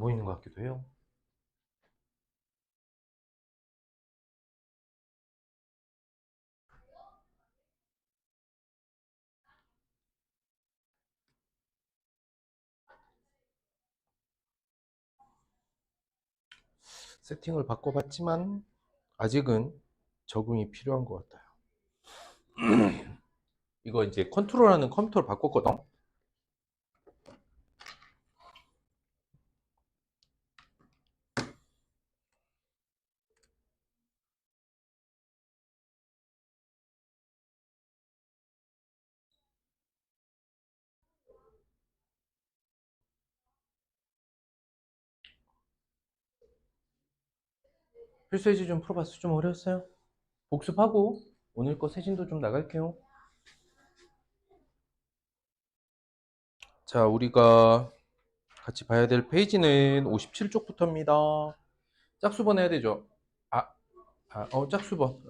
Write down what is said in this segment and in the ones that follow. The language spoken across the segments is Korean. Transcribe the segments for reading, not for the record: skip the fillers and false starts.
보이는 것 같기도 해요. 세팅을 바꿔봤지만 아직은 적응이 필요한 것 같아요. 이거 이제 컨트롤하는 컴퓨터를 바꿨거든. 필수예지 좀 풀어봤어. 좀 어려웠어요. 복습하고 오늘 거 세진도 좀 나갈게요. 자, 우리가 같이 봐야 될 페이지는 57쪽부터입니다. 짝수번 해야 되죠? 짝수번.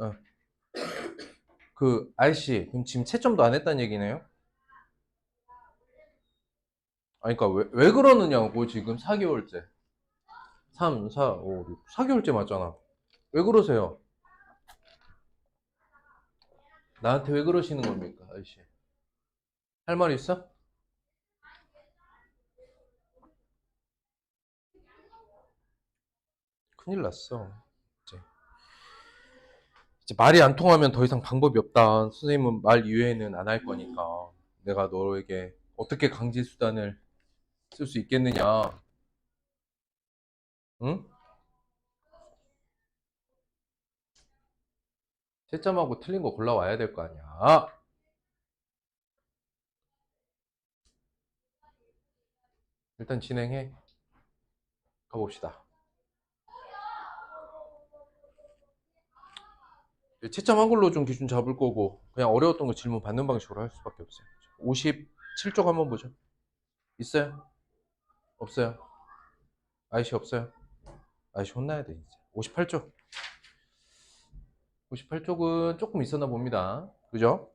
그, 아이씨, 그럼 지금 채점도 안 했다는 얘기네요? 아니, 그니까, 왜 그러느냐고, 지금 4개월째. 3, 4, 5, 6. 4개월째 맞잖아. 왜 그러세요? 나한테 왜 그러시는 겁니까, 아이씨? 할 말 있어? 큰일 났어. 이제 말이 안 통하면 더 이상 방법이 없다. 선생님은 말 이외에는 안 할 거니까. 내가 너에게 어떻게 강제 수단을 쓸 수 있겠느냐. 응? 채점하고 틀린 거 골라와야 될 거 아니야. 일단 진행해. 가봅시다. 채점 한글로 좀 기준 잡을 거고, 그냥 어려웠던 거 질문 받는 방식으로 할 수밖에 없어요. 57쪽 한번 보죠. 있어요? 없어요? 아이씨 없어요? 아이씨 혼나야 돼, 이제. 58쪽. 58쪽은 조금 있었나 봅니다. 그죠?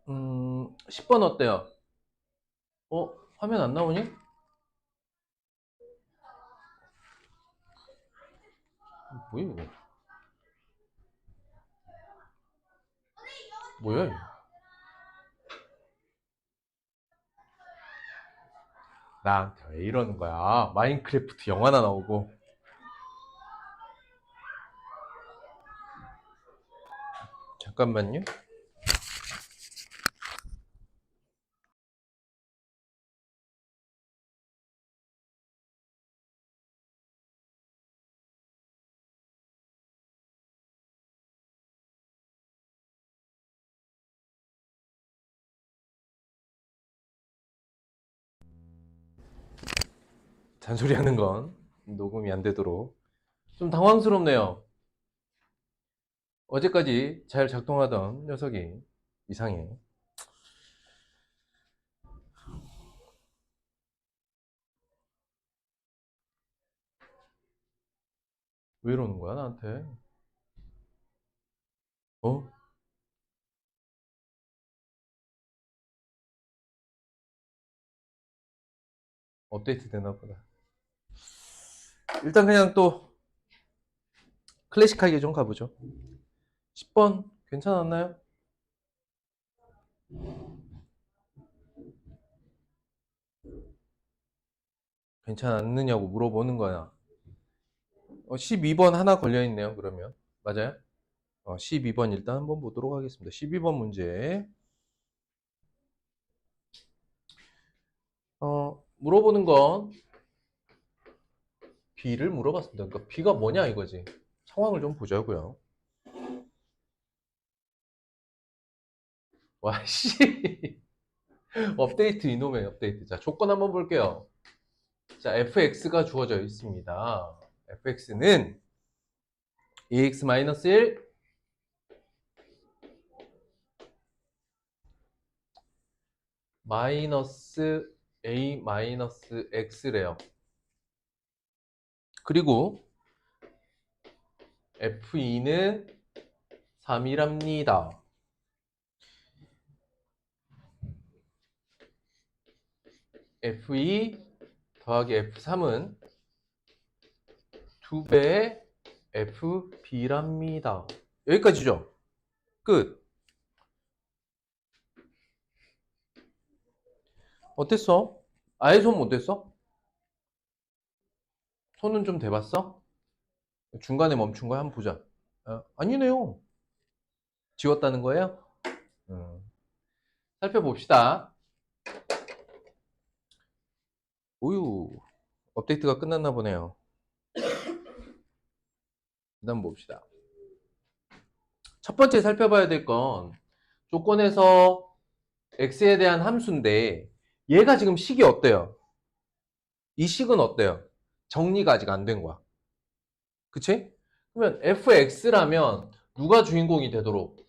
10번 어때요? 화면 안 나오니? 뭐야, 이거? 뭐야, 이거? 나한테 왜 이러는 거야? 마인크래프트 영화나 나오고. 잠깐만요. 잔소리 하는 건 녹음이 안 되도록. 좀 당황스럽네요. 어제까지 잘 작동하던 녀석이 이상해. 왜 이러는 거야, 나한테? 어? 업데이트 되나 보다. 일단 그냥 또 클래식하게 좀 가보죠. 10번 괜찮았나요? 괜찮았느냐고 물어보는 거야. 12번 하나 걸려있네요, 그러면. 맞아요? 12번 일단 한번 보도록 하겠습니다. 12번 문제. 물어보는 건 B를 물어봤습니다. 그러니까 B가 뭐냐 이거지. 상황을 좀 보자고요. 와, 씨. 업데이트 이놈의 업데이트. 자, 조건 한번 볼게요. 자, fx가 주어져 있습니다. fx는 ax-1 마이너스 a-x래요. 그리고 f2는 3이랍니다. F2 더하기 F3은 2배의 FB랍니다. 여기까지죠? 끝. 어땠어? 아예 손 못 댔어? 손은 좀 대봤어? 중간에 멈춘 거야? 한번 보자. 아니네요. 지웠다는 거예요? 살펴봅시다. 우유, 업데이트가 끝났나 보네요. 다음 봅시다. 첫 번째 살펴봐야 될 건 조건에서 x에 대한 함수인데 얘가 지금 식이 어때요? 이 식은 어때요? 정리가 아직 안 된 거야. 그치? 그러면 fx라면 누가 주인공이 되도록?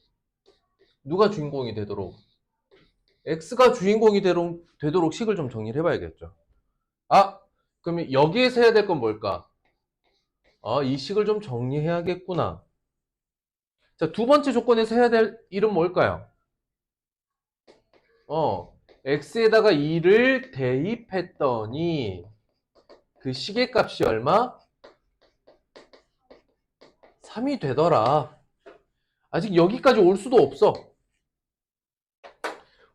누가 주인공이 되도록? x가 주인공이 되도록 식을 좀 정리를 해봐야겠죠. 그러면 여기에서 해야 될 건 뭘까? 이 식을 좀 정리해야겠구나. 자, 두 번째 조건에서 해야 될 일은 뭘까요? x에다가 2를 대입했더니 그 식의 값이 얼마? 3이 되더라. 아직 여기까지 올 수도 없어.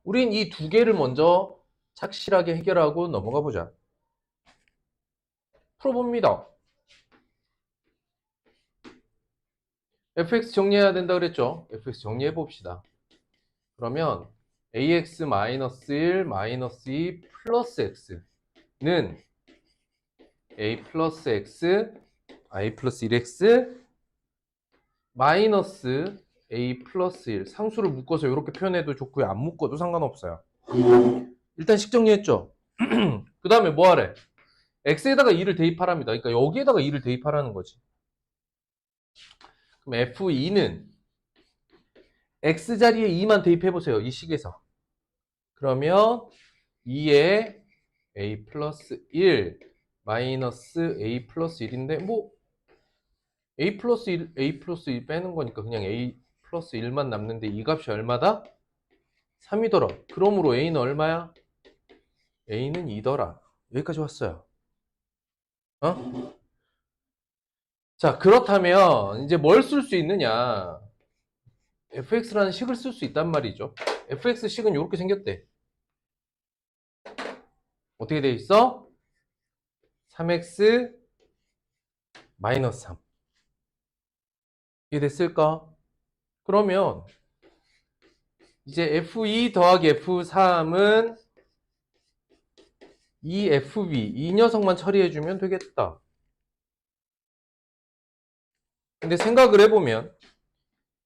우린 이 두 개를 먼저 착실하게 해결하고 넘어가 보자. 풀어봅니다. fx 정리해야 된다 그랬죠? fx 정리해 봅시다. 그러면 ax-1 -2 플러스 x는 a 플러스 x i 플러스 1x 마이너스 a 플러스 1 상수를 묶어서 이렇게 표현해도 좋고요. 안 묶어도 상관없어요. 일단 식 정리했죠? 그 다음에 뭐 하래? x에다가 2를 대입하랍니다. 그러니까 여기에다가 2를 대입하라는 거지. 그럼 f2는 x 자리에 2만 대입해보세요. 이 식에서. 그러면 2에 a 플러스 1 마이너스 a 플러스 1인데 뭐 a 플러스 1 빼는 거니까 그냥 a 플러스 1만 남는데 이 값이 얼마다? 3이더라. 그러므로 a는 얼마야? a는 2더라. 여기까지 왔어요. 자, 그렇다면 이제 뭘 쓸 수 있느냐? fx라는 식을 쓸 수 있단 말이죠. fx 식은 이렇게 생겼대. 어떻게 돼 있어? 3x 마이너스 3. 이게 됐을까? 그러면 이제 f2 더하기 f3은 2fb 이 녀석만 처리해주면 되겠다. 근데 생각을 해보면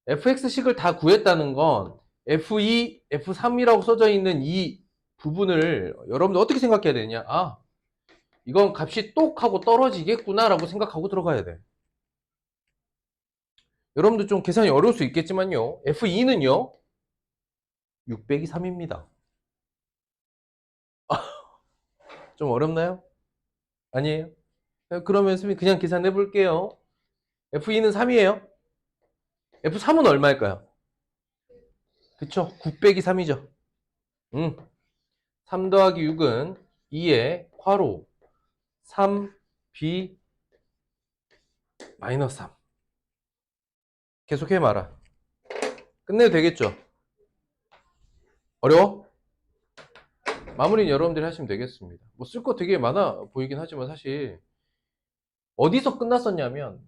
fx식을 다 구했다는 건 f2, f3이라고 써져 있는 이 부분을 여러분들 어떻게 생각해야 되냐? 이건 값이 똑 하고 떨어지겠구나 라고 생각하고 들어가야 돼. 여러분들 좀 계산이 어려울 수 있겠지만요. f2는요. 6 빼기 3입니다. 좀 어렵나요? 아니에요? 그러면 선생님 그냥 계산해 볼게요. f2는 3이에요. f3은 얼마일까요? 그쵸? 9 빼기 3이죠. 3 더하기 6은 2에 괄호 3b 마이너스 3. 계속해 말아. 끝내도 되겠죠? 어려워? 마무리는 여러분들이 하시면 되겠습니다. 뭐 쓸 거 되게 많아 보이긴 하지만 사실 어디서 끝났었냐면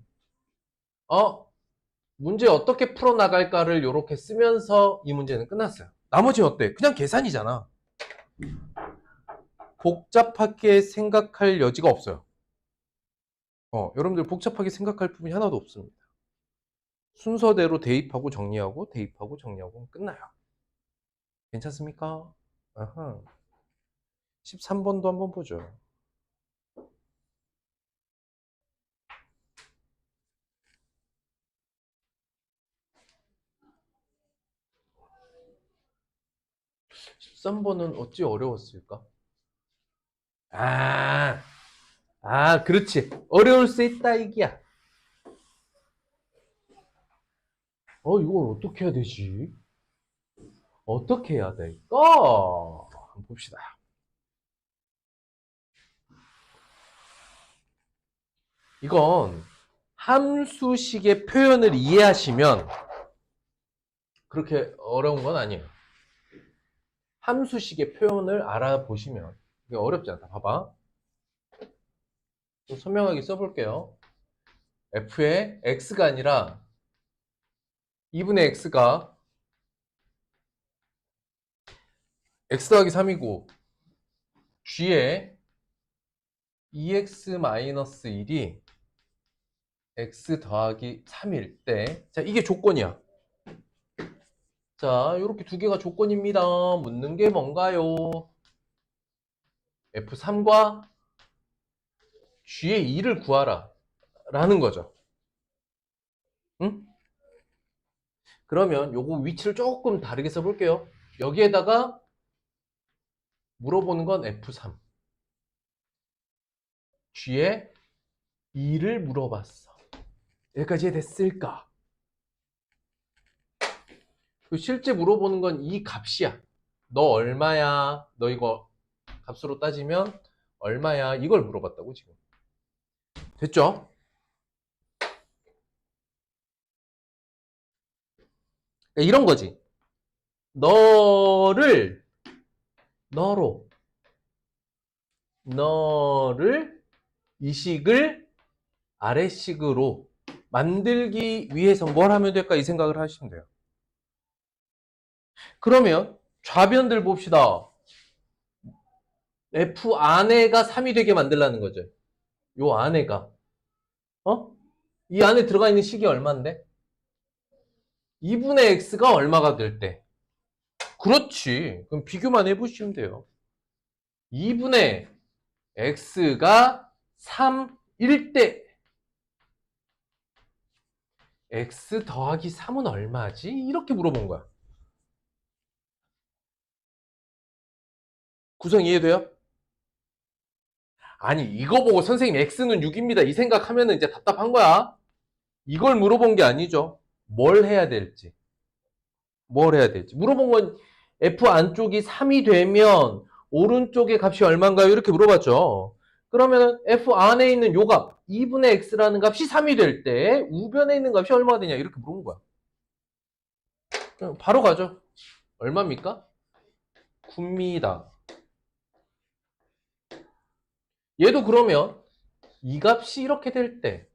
문제 어떻게 풀어나갈까를 이렇게 쓰면서 이 문제는 끝났어요. 나머지 어때? 그냥 계산이잖아. 복잡하게 생각할 여지가 없어요. 여러분들 복잡하게 생각할 부분이 하나도 없습니다. 순서대로 대입하고 정리하고 대입하고 정리하고 끝나요. 괜찮습니까? 아하. 13번도 한번 보죠. 13번은 어찌 어려웠을까? 그렇지. 어려울 수 있다, 이기야. 이걸 어떻게 해야 되지? 어떻게 해야 될까? 한번 봅시다. 이건 함수식의 표현을 이해하시면 그렇게 어려운 건 아니에요. 함수식의 표현을 알아보시면 이게 어렵지 않다. 봐봐. 좀 선명하게 써볼게요. f의 x가 아니라 2분의 x가 x 더하기 3이고 g의 2x-1이 x 더하기 3일 때, 자, 이게 조건이야. 자, 이렇게 두 개가 조건입니다. 묻는 게 뭔가요? f3과 g의 2를 구하라 라는 거죠. 응? 그러면 요거 위치를 조금 다르게 써볼게요. 여기에다가 물어보는 건 f3, g의 2를 물어봤어. 여기까지 이해됐을까? 실제 물어보는 건 이 값이야. 너 얼마야? 너 이거 값으로 따지면 얼마야? 이걸 물어봤다고 지금. 됐죠? 이런 거지. 너를 이 식을 아래식으로 만들기 위해서 뭘 하면 될까 이 생각을 하시면 돼요. 그러면 좌변들 봅시다. F 안에가 3이 되게 만들라는 거죠. 요 안에가. 이 안에 들어가 있는 식이 얼마인데? 2분의 x가 얼마가 될 때? 그렇지. 그럼 비교만 해보시면 돼요. 2분의 x가 3일 때 x 더하기 3은 얼마지? 이렇게 물어본 거야. 구성 이해돼요? 아니, 이거 보고 선생님 x는 6입니다. 이 생각하면 이제 답답한 거야. 이걸 물어본 게 아니죠. 뭘 해야 될지. 물어본 건 f 안쪽이 3이 되면 오른쪽의 값이 얼마인가요? 이렇게 물어봤죠. 그러면 f 안에 있는 요 값, 2분의 x라는 값이 3이 될 때 우변에 있는 값이 얼마가 되냐? 이렇게 물어본 거야. 바로 가죠. 얼마입니까? 9입니다. 얘도 그러면 이 값이 이렇게 될 때,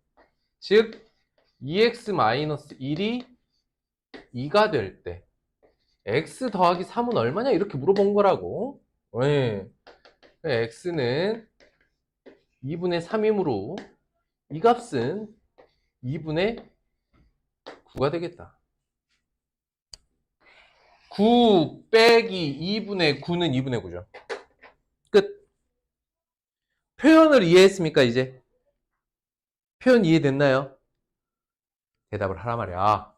즉 2x-1이 2가 될 때 x 더하기 3은 얼마냐? 이렇게 물어본 거라고. 네. x는 2분의 3이므로 이 값은 2분의 9가 되겠다. 9 빼기 2분의 9는 2분의 9죠. 끝. 표현을 이해했습니까, 이제? 표현 이해됐나요? 대답을 하란 말이야.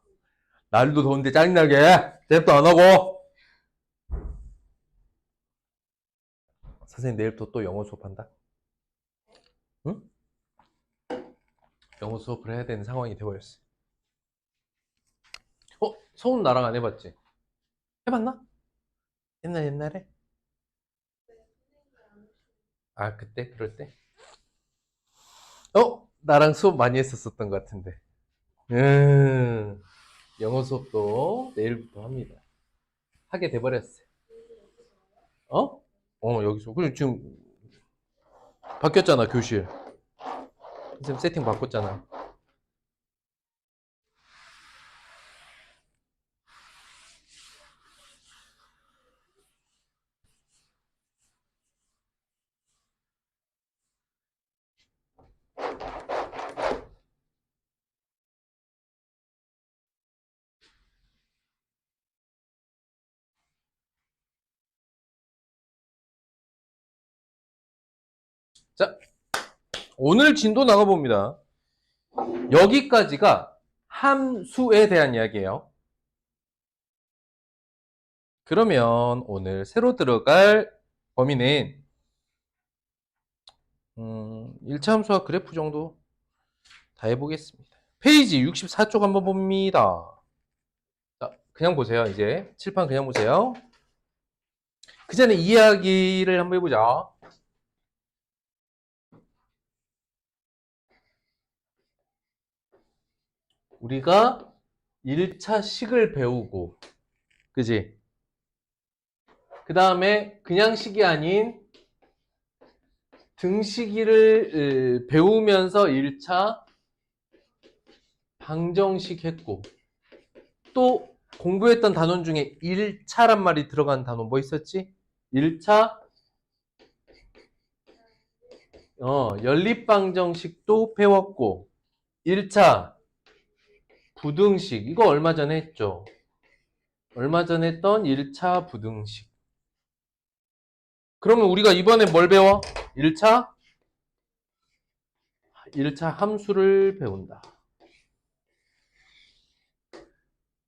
날도 더운데 짜증나게 대답도 안 하고. 선생님 내일부터 또 영어 수업한다. 응? 영어 수업을 해야 되는 상황이 되어버렸어. 서훈 나랑 안 해봤지? 해봤나? 옛날에? 아, 그때? 그럴 때? 나랑 수업 많이 했었던 것 같은데. 영어 수업도 내일부터 합니다. 하게 돼버렸어요. 여기서. 그리고 지금 바뀌었잖아, 교실. 선생님 세팅 바꿨잖아. 자, 오늘 진도 나가봅니다. 여기까지가 함수에 대한 이야기예요. 그러면 오늘 새로 들어갈 범위는 1차 함수와 그래프 정도 다 해보겠습니다. 페이지 64쪽 한번 봅니다. 자, 그냥 보세요. 이제 칠판 그냥 보세요. 그 전에 이야기를 한번 해보자. 우리가 1차 식을 배우고, 그지? 그 다음에 그냥 식이 아닌 등식이를 배우면서 1차 방정식 했고, 또 공부했던 단원 중에 1차란 말이 들어간 단원 뭐 있었지? 1차 연립방정식도 배웠고, 1차 부등식 이거 얼마 전에 했죠. 얼마 전에 했던 1차 부등식. 그러면 우리가 이번에 뭘 배워? 1차 함수를 배운다.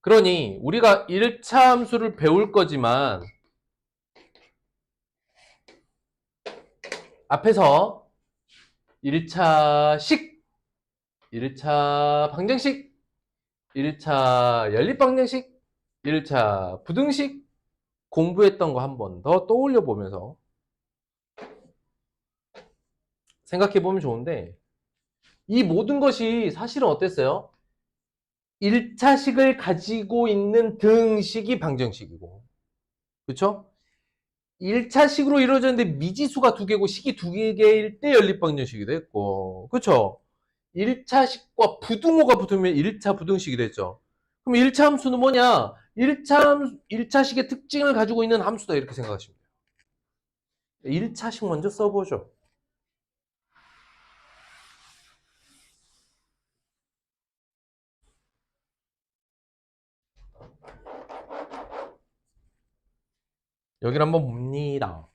그러니 우리가 1차 함수를 배울 거지만 앞에서 1차 식, 1차 방정식, 1차 연립방정식, 1차 부등식 공부했던 거 한 번 더 떠올려 보면서 생각해 보면 좋은데, 이 모든 것이 사실은 어땠어요? 1차식을 가지고 있는 등식이 방정식이고, 그쵸? 1차식으로 이루어졌는데 미지수가 2개고 식이 2개일 때 연립방정식이 됐고, 그쵸? 1차식과 부등호가 붙으면 1차 부등식이 됐죠. 그럼 1차 함수는 뭐냐? 1차식의 특징을 가지고 있는 함수다, 이렇게 생각하시면 돼요. 1차식 먼저 써보죠. 여기를 한번 봅니다.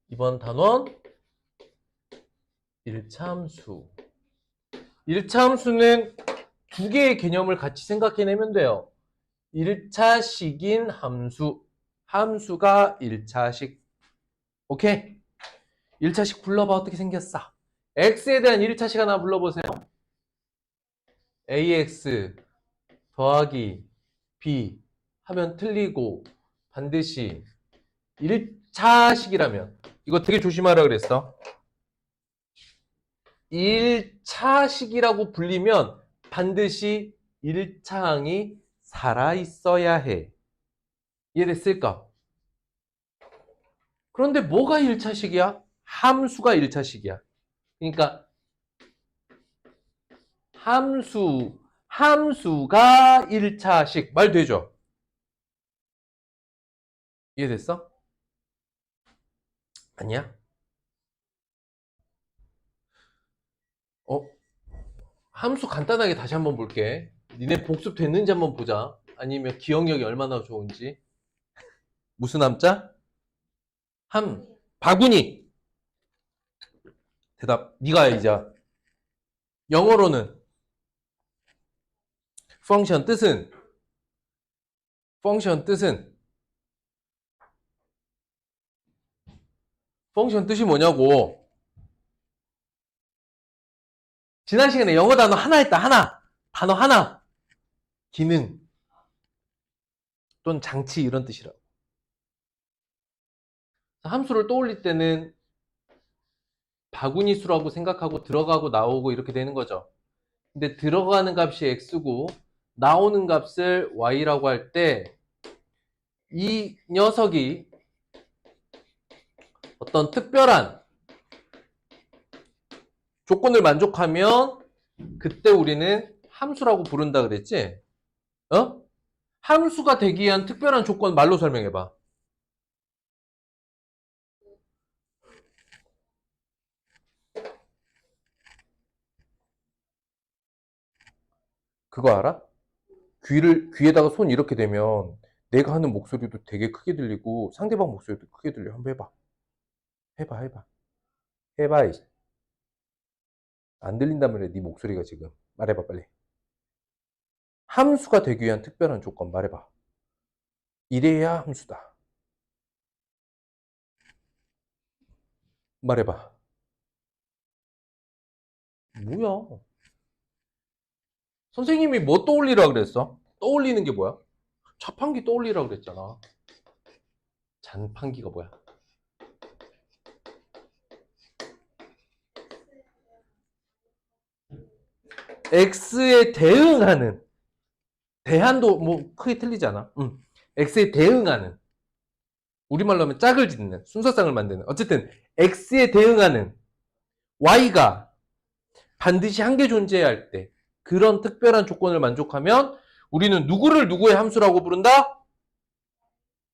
이번 단원 1차 함수. 1차 함수는 2개의 개념을 같이 생각해내면 돼요. 1차식인 함수. 함수가 1차식. 오케이? 1차식 불러봐. 어떻게 생겼어? x에 대한 1차식 하나 불러보세요. ax 더하기 b 하면 틀리고 반드시 1차식이라면, 이거 되게 조심하라 그랬어. 1차식이라고 불리면 반드시 1차항이 살아있어야 해. 이해됐을까? 그런데 뭐가 1차식이야? 함수가 1차식이야. 그러니까 함수가 1차식. 말 되죠? 이해됐어? 아니야? 함수 간단하게 다시 한번 볼게. 니네 복습 됐는지 한번 보자. 아니면 기억력이 얼마나 좋은지. 무슨 함자? 바구니. 대답. 네가 이제. 영어로는 펑션 뜻은 펑션 뜻이 뭐냐고. 지난 시간에 영어 단어 하나 했다. 하나. 단어 하나. 기능 또는 장치 이런 뜻이라고. 함수를 떠올릴 때는 바구니 수라고 생각하고 들어가고 나오고 이렇게 되는 거죠. 근데 들어가는 값이 x고 나오는 값을 y라고 할 때 이 녀석이 어떤 특별한 조건을 만족하면 그때 우리는 함수라고 부른다 그랬지? 함수가 되기 위한 특별한 조건 말로 설명해봐. 그거 알아? 귀에다가 손 이렇게 대면 내가 하는 목소리도 되게 크게 들리고 상대방 목소리도 크게 들려. 한번 해봐. 해봐. 이제. 안 들린다면 네 목소리가 지금. 말해봐 빨리. 함수가 되기 위한 특별한 조건 말해봐. 이래야 함수다. 말해봐. 뭐야? 선생님이 뭐 떠올리라 그랬어? 떠올리는 게 뭐야? 자판기 떠올리라 그랬잖아. 잔판기가 뭐야? x에 대응하는, 대한도 뭐 크게 틀리지 않아. x에 대응하는, 우리말로 하면 짝을 짓는, 순서쌍을 만드는, 어쨌든 x에 대응하는 y가 반드시 한 개 존재할 때, 그런 특별한 조건을 만족하면 우리는 누구를 누구의 함수라고 부른다?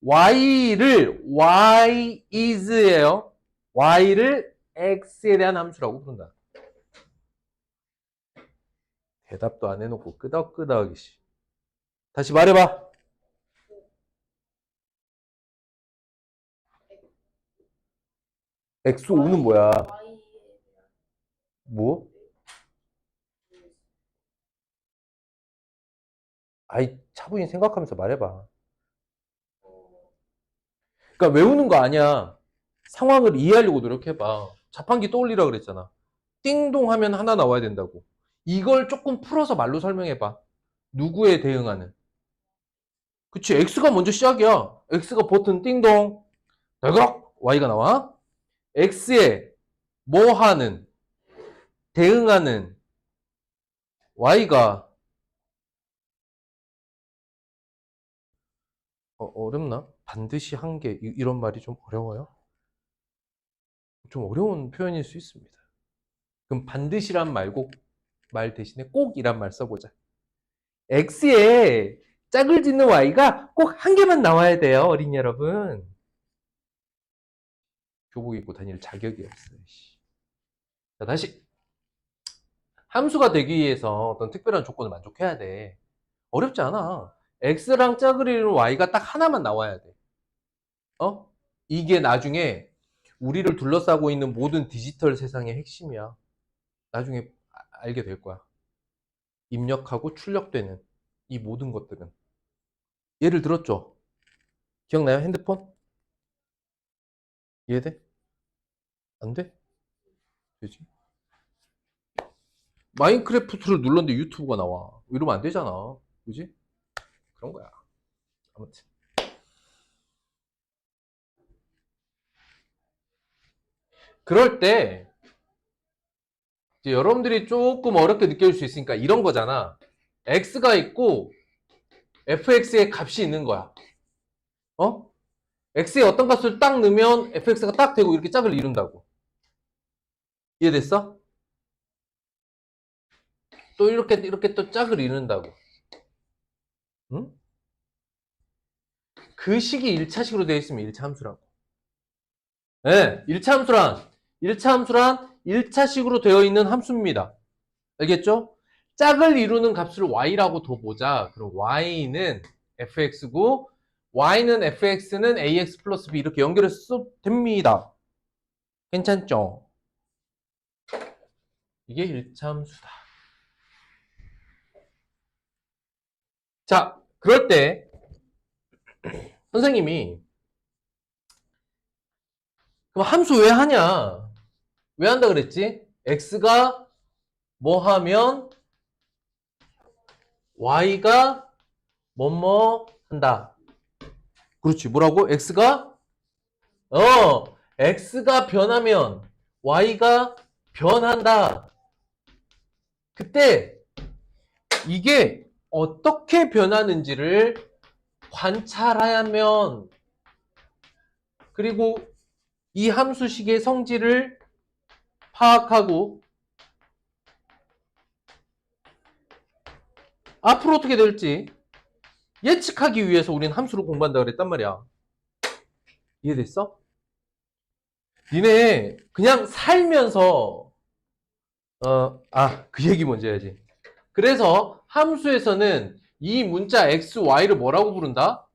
y를 y is예요. y를 x에 대한 함수라고 부른다. 대답도 안 해놓고 끄덕끄덕. 다시 말해봐. x5는 뭐야? 뭐? 아이, 차분히 생각하면서 말해봐. 그러니까 외우는 거 아니야. 상황을 이해하려고 노력해봐. 자판기 떠올리라 그랬잖아. 띵동 하면 하나 나와야 된다고. 이걸 조금 풀어서 말로 설명해봐. 누구에 대응하는. 그치, X가 먼저 시작이야. X가 버튼 띵동. 달각! Y가 나와. X에 뭐 하는, 대응하는 Y가 어렵나? 반드시 한 개. 이런 말이 좀 어려워요? 좀 어려운 표현일 수 있습니다. 그럼 반드시란 말고 말 대신에 꼭이란 말 써보자. X에 짝을 짓는 Y가 꼭 한 개만 나와야 돼요, 어린이 여러분. 교복 입고 다닐 자격이 없어요. 자, 다시. 함수가 되기 위해서 어떤 특별한 조건을 만족해야 돼. 어렵지 않아. X랑 짝을 이루는 Y가 딱 하나만 나와야 돼. 이게 나중에 우리를 둘러싸고 있는 모든 디지털 세상의 핵심이야. 나중에 알게 될 거야. 입력하고 출력되는 이 모든 것들은. 예를 들었죠? 기억나요? 핸드폰? 이해돼? 안 돼? 되지? 마인크래프트를 눌렀는데 유튜브가 나와. 이러면 안 되잖아. 그지? 그런 거야. 아무튼. 그럴 때, 이제 여러분들이 조금 어렵게 느껴질 수 있으니까 이런 거잖아. x가 있고, fx의 값이 있는 거야. x에 어떤 값을 딱 넣으면 fx가 딱 되고 이렇게 짝을 이룬다고. 이해됐어? 또 이렇게 또 짝을 이룬다고. 응? 그 식이 1차식으로 되어 있으면 1차 함수라고. 네, 1차 함수란 1차식으로 되어 있는 함수입니다. 알겠죠? 짝을 이루는 값을 y라고 둬보자. 그럼 y는 fx고 y는 fx는 ax 플러스 b 이렇게 연결해서 됩니다. 괜찮죠? 이게 1차 함수다. 자, 그럴 때 선생님이 그럼 함수 왜 하냐? 왜 한다 그랬지? x가 뭐 하면 y가 뭐뭐 한다. 그렇지. 뭐라고? x가 변하면 y가 변한다. 그때 이게 어떻게 변하는지를 관찰하면, 그리고 이 함수식의 성질을 파악하고 앞으로 어떻게 될지 예측하기 위해서 우리는 함수를 공부한다 그랬단 말이야. 이해됐어? 니네 그냥 살면서 그 얘기 먼저 해야지. 그래서 함수에서는 이 문자 xy를 뭐라고 부른다?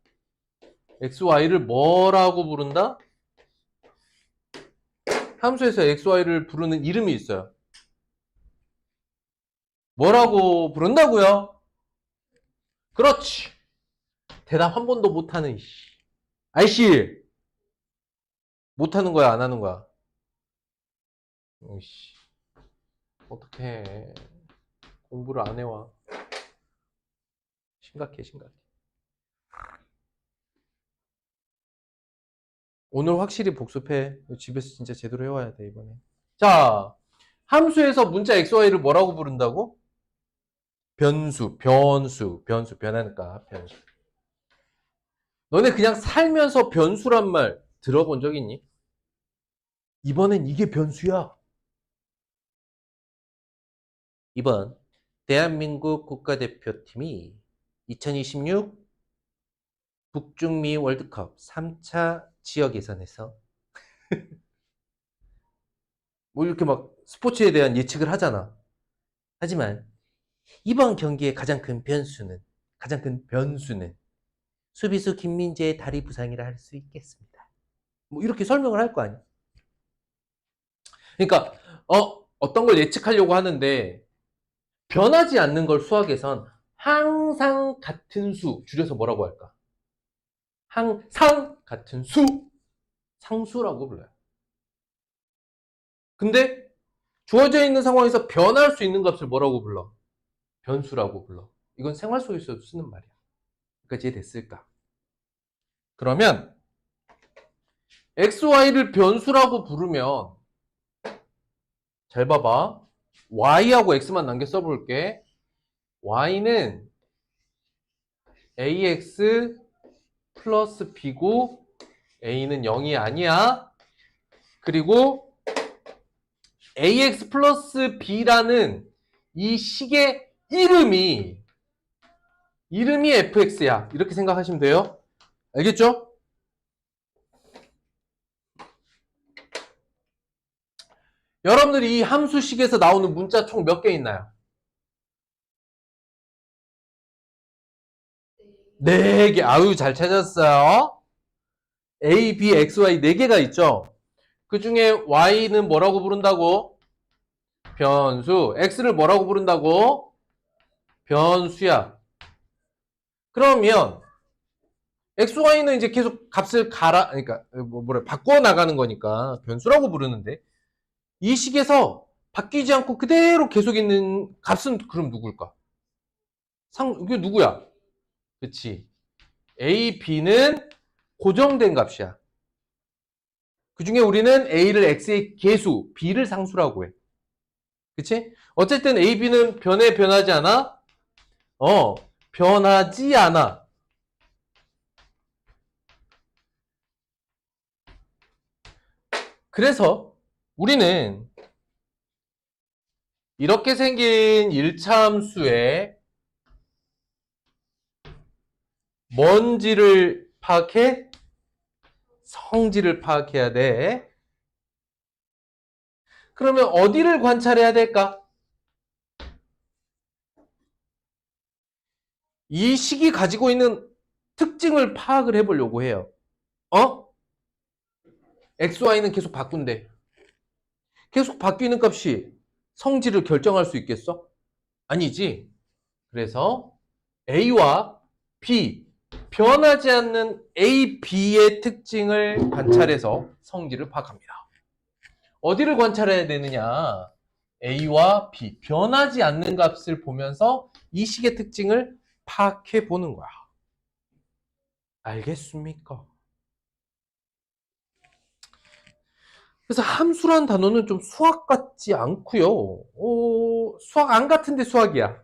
xy를 뭐라고 부른다? 함수에서 xy를 부르는 이름이 있어요. 뭐라고 부른다고요? 그렇지. 대답 한 번도 못하는 아이씨. 못하는 거야, 안 하는 거야? 이씨. 어떡해. 공부를 안 해와. 심각해. 오늘 확실히 복습해. 집에서 진짜 제대로 해와야 돼, 이번에. 자, 함수에서 문자 xy를 뭐라고 부른다고? 변수, 변하는 값, 변수. 너네 그냥 살면서 변수란 말 들어본 적 있니? 이번엔 이게 변수야. 이번 대한민국 국가대표팀이 2026 북중미 월드컵 3차 지역 예선에서 뭐 이렇게 막 스포츠에 대한 예측을 하잖아. 하지만 이번 경기의 가장 큰 변수는 수비수 김민재의 다리 부상이라 할 수 있겠습니다. 뭐 이렇게 설명을 할 거 아니야. 그러니까 어떤 걸 예측하려고 하는데 변하지 않는 걸 수학에선 항상 같은 수, 줄여서 뭐라고 할까? 항상 같은 수, 상수라고 불러요. 근데 주어져 있는 상황에서 변할 수 있는 값을 뭐라고 불러? 변수라고 불러. 이건 생활 속에서도 쓰는 말이야. 그러니까 이해됐을까? 그러면 x, y를 변수라고 부르면 잘 봐봐. y하고 x만 남겨 써볼게. y는 ax 플러스 b고 a는 0이 아니야. 그리고 ax 플러스 b라는 이 식의 이름이 fx야. 이렇게 생각하시면 돼요. 알겠죠? 여러분들이 이 함수식에서 나오는 문자 총 몇 개 있나요? 4개. 아유, 잘 찾았어요. A, B, X, Y 4개가 있죠. 그 중에 Y는 뭐라고 부른다고? 변수. X를 뭐라고 부른다고? 변수야. 그러면 X, Y는 이제 계속 값을 그러니까 바꿔 나가는 거니까 변수라고 부르는데 이 식에서 바뀌지 않고 그대로 계속 있는 값은 그럼 누굴까? 이게 누구야? 그치. A, B는 고정된 값이야. 그 중에 우리는 A를 X의 계수, B를 상수라고 해. 그치? 어쨌든 A, B는 변하지 않아? 변하지 않아. 그래서 우리는 이렇게 생긴 1차 함수에 뭔지를 파악해? 성질을 파악해야 돼. 그러면 어디를 관찰해야 될까? 이 식이 가지고 있는 특징을 파악을 해보려고 해요. x, y는 계속 바꾼대. 계속 바뀌는 값이 성질을 결정할 수 있겠어? 아니지. 그래서 A와 B, 변하지 않는 A, B의 특징을 관찰해서 성질을 파악합니다. 어디를 관찰해야 되느냐? A와 B, 변하지 않는 값을 보면서 이 식의 특징을 파악해 보는 거야. 알겠습니까? 그래서 함수란 단어는 좀 수학 같지 않고요. 수학 안 같은데 수학이야.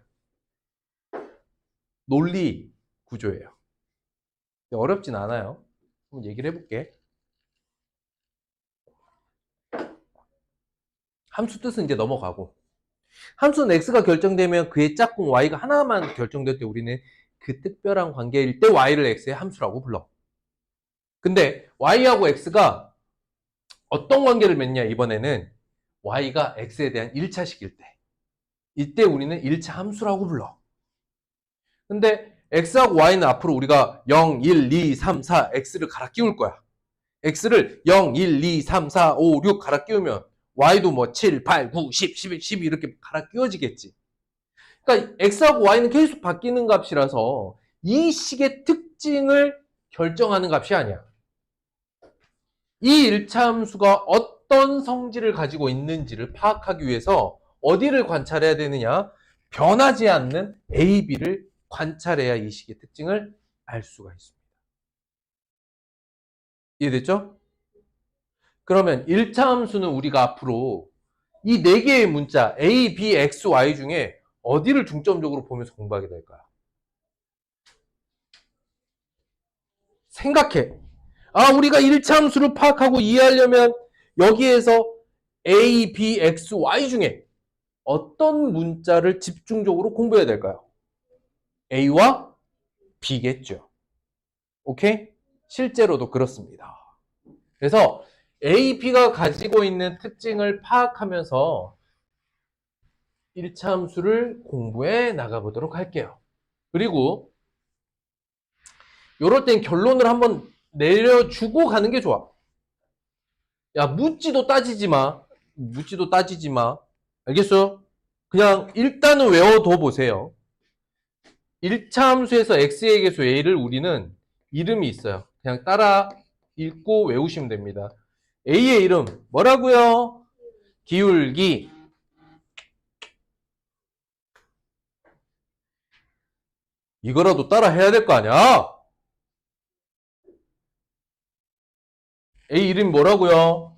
논리 구조예요. 어렵진 않아요. 한번 얘기를 해볼게. 함수 뜻은 이제 넘어가고, 함수는 x가 결정되면 그의 짝꿍 y가 하나만 결정될 때 우리는 그 특별한 관계일 때 y를 x의 함수라고 불러. 근데 y하고 x가 어떤 관계를 맺냐, 이번에는 y가 x에 대한 1차식일 때, 이때 우리는 1차 함수라고 불러. 근데 x하고 y는 앞으로 우리가 0, 1, 2, 3, 4 x를 갈아 끼울 거야. x를 0, 1, 2, 3, 4, 5, 6 갈아 끼우면 y도 뭐 7, 8, 9, 10, 11, 12 이렇게 갈아 끼워지겠지. 그러니까 x하고 y는 계속 바뀌는 값이라서 이 식의 특징을 결정하는 값이 아니야. 이 1차 함수가 어떤 성질을 가지고 있는지를 파악하기 위해서 어디를 관찰해야 되느냐? 변하지 않는 A, B를 관찰해야 이 식의 특징을 알 수가 있습니다. 이해됐죠? 그러면 1차 함수는 우리가 앞으로 이 4개의 문자 A, B, X, Y 중에 어디를 중점적으로 보면서 공부하게 될까요? 생각해. 아, 우리가 1차 함수를 파악하고 이해하려면 여기에서 A, B, X, Y 중에 어떤 문자를 집중적으로 공부해야 될까요? A와 B겠죠. 오케이? 실제로도 그렇습니다. 그래서 A, B가 가지고 있는 특징을 파악하면서 1차 함수를 공부해 나가보도록 할게요. 그리고 이럴 땐 결론을 한번 내려주고 가는 게 좋아. 야, 묻지도 따지지 마. 묻지도 따지지 마. 알겠어요? 그냥 일단은 외워둬 보세요. 1차 함수에서 x의 개수 a를 우리는 이름이 있어요. 그냥 따라 읽고 외우시면 됩니다. a의 이름 뭐라고요? 기울기. 이거라도 따라 해야 될 거 아니야? a 이름 뭐라고요?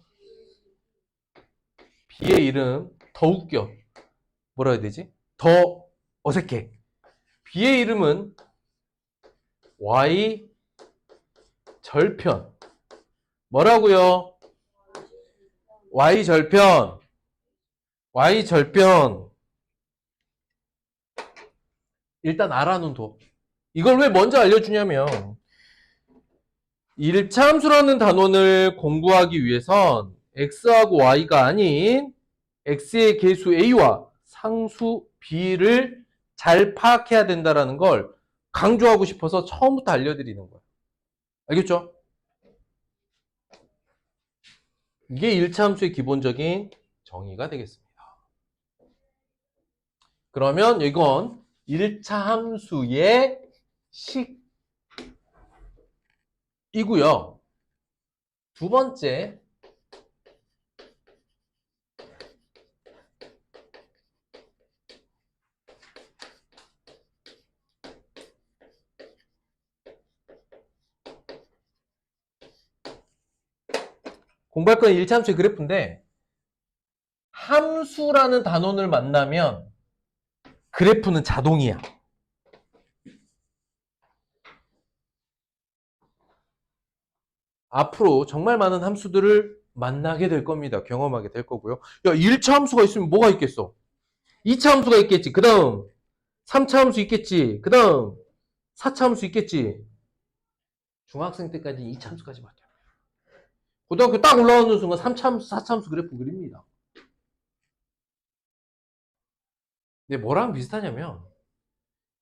b의 이름 더 웃겨. 뭐라 해야 되지? 더 어색해. b의 이름은 y 절편. 뭐라고요? y 절편. y 절편. 일단 알아는 둬. 이걸 왜 먼저 알려주냐면 1차 함수라는 단원을 공부하기 위해선 x하고 y가 아닌 x의 개수 a와 상수 b를 잘 파악해야 된다는 걸 강조하고 싶어서 처음부터 알려드리는 거예요. 알겠죠? 이게 1차 함수의 기본적인 정의가 되겠습니다. 그러면 이건 1차 함수의 식이고요. 두 번째, 공부할 건 1차 함수의 그래프인데 함수라는 단원을 만나면 그래프는 자동이야. 앞으로 정말 많은 함수들을 만나게 될 겁니다. 경험하게 될 거고요. 야, 1차 함수가 있으면 뭐가 있겠어? 2차 함수가 있겠지. 그 다음 3차 함수 있겠지. 그 다음 4차 함수 있겠지. 중학생 때까지 2차 함수까지 맞죠. 고등학교 딱 올라오는 순간 3차 함수, 4차 함수 그래프 그립니다. 근데 뭐랑 비슷하냐면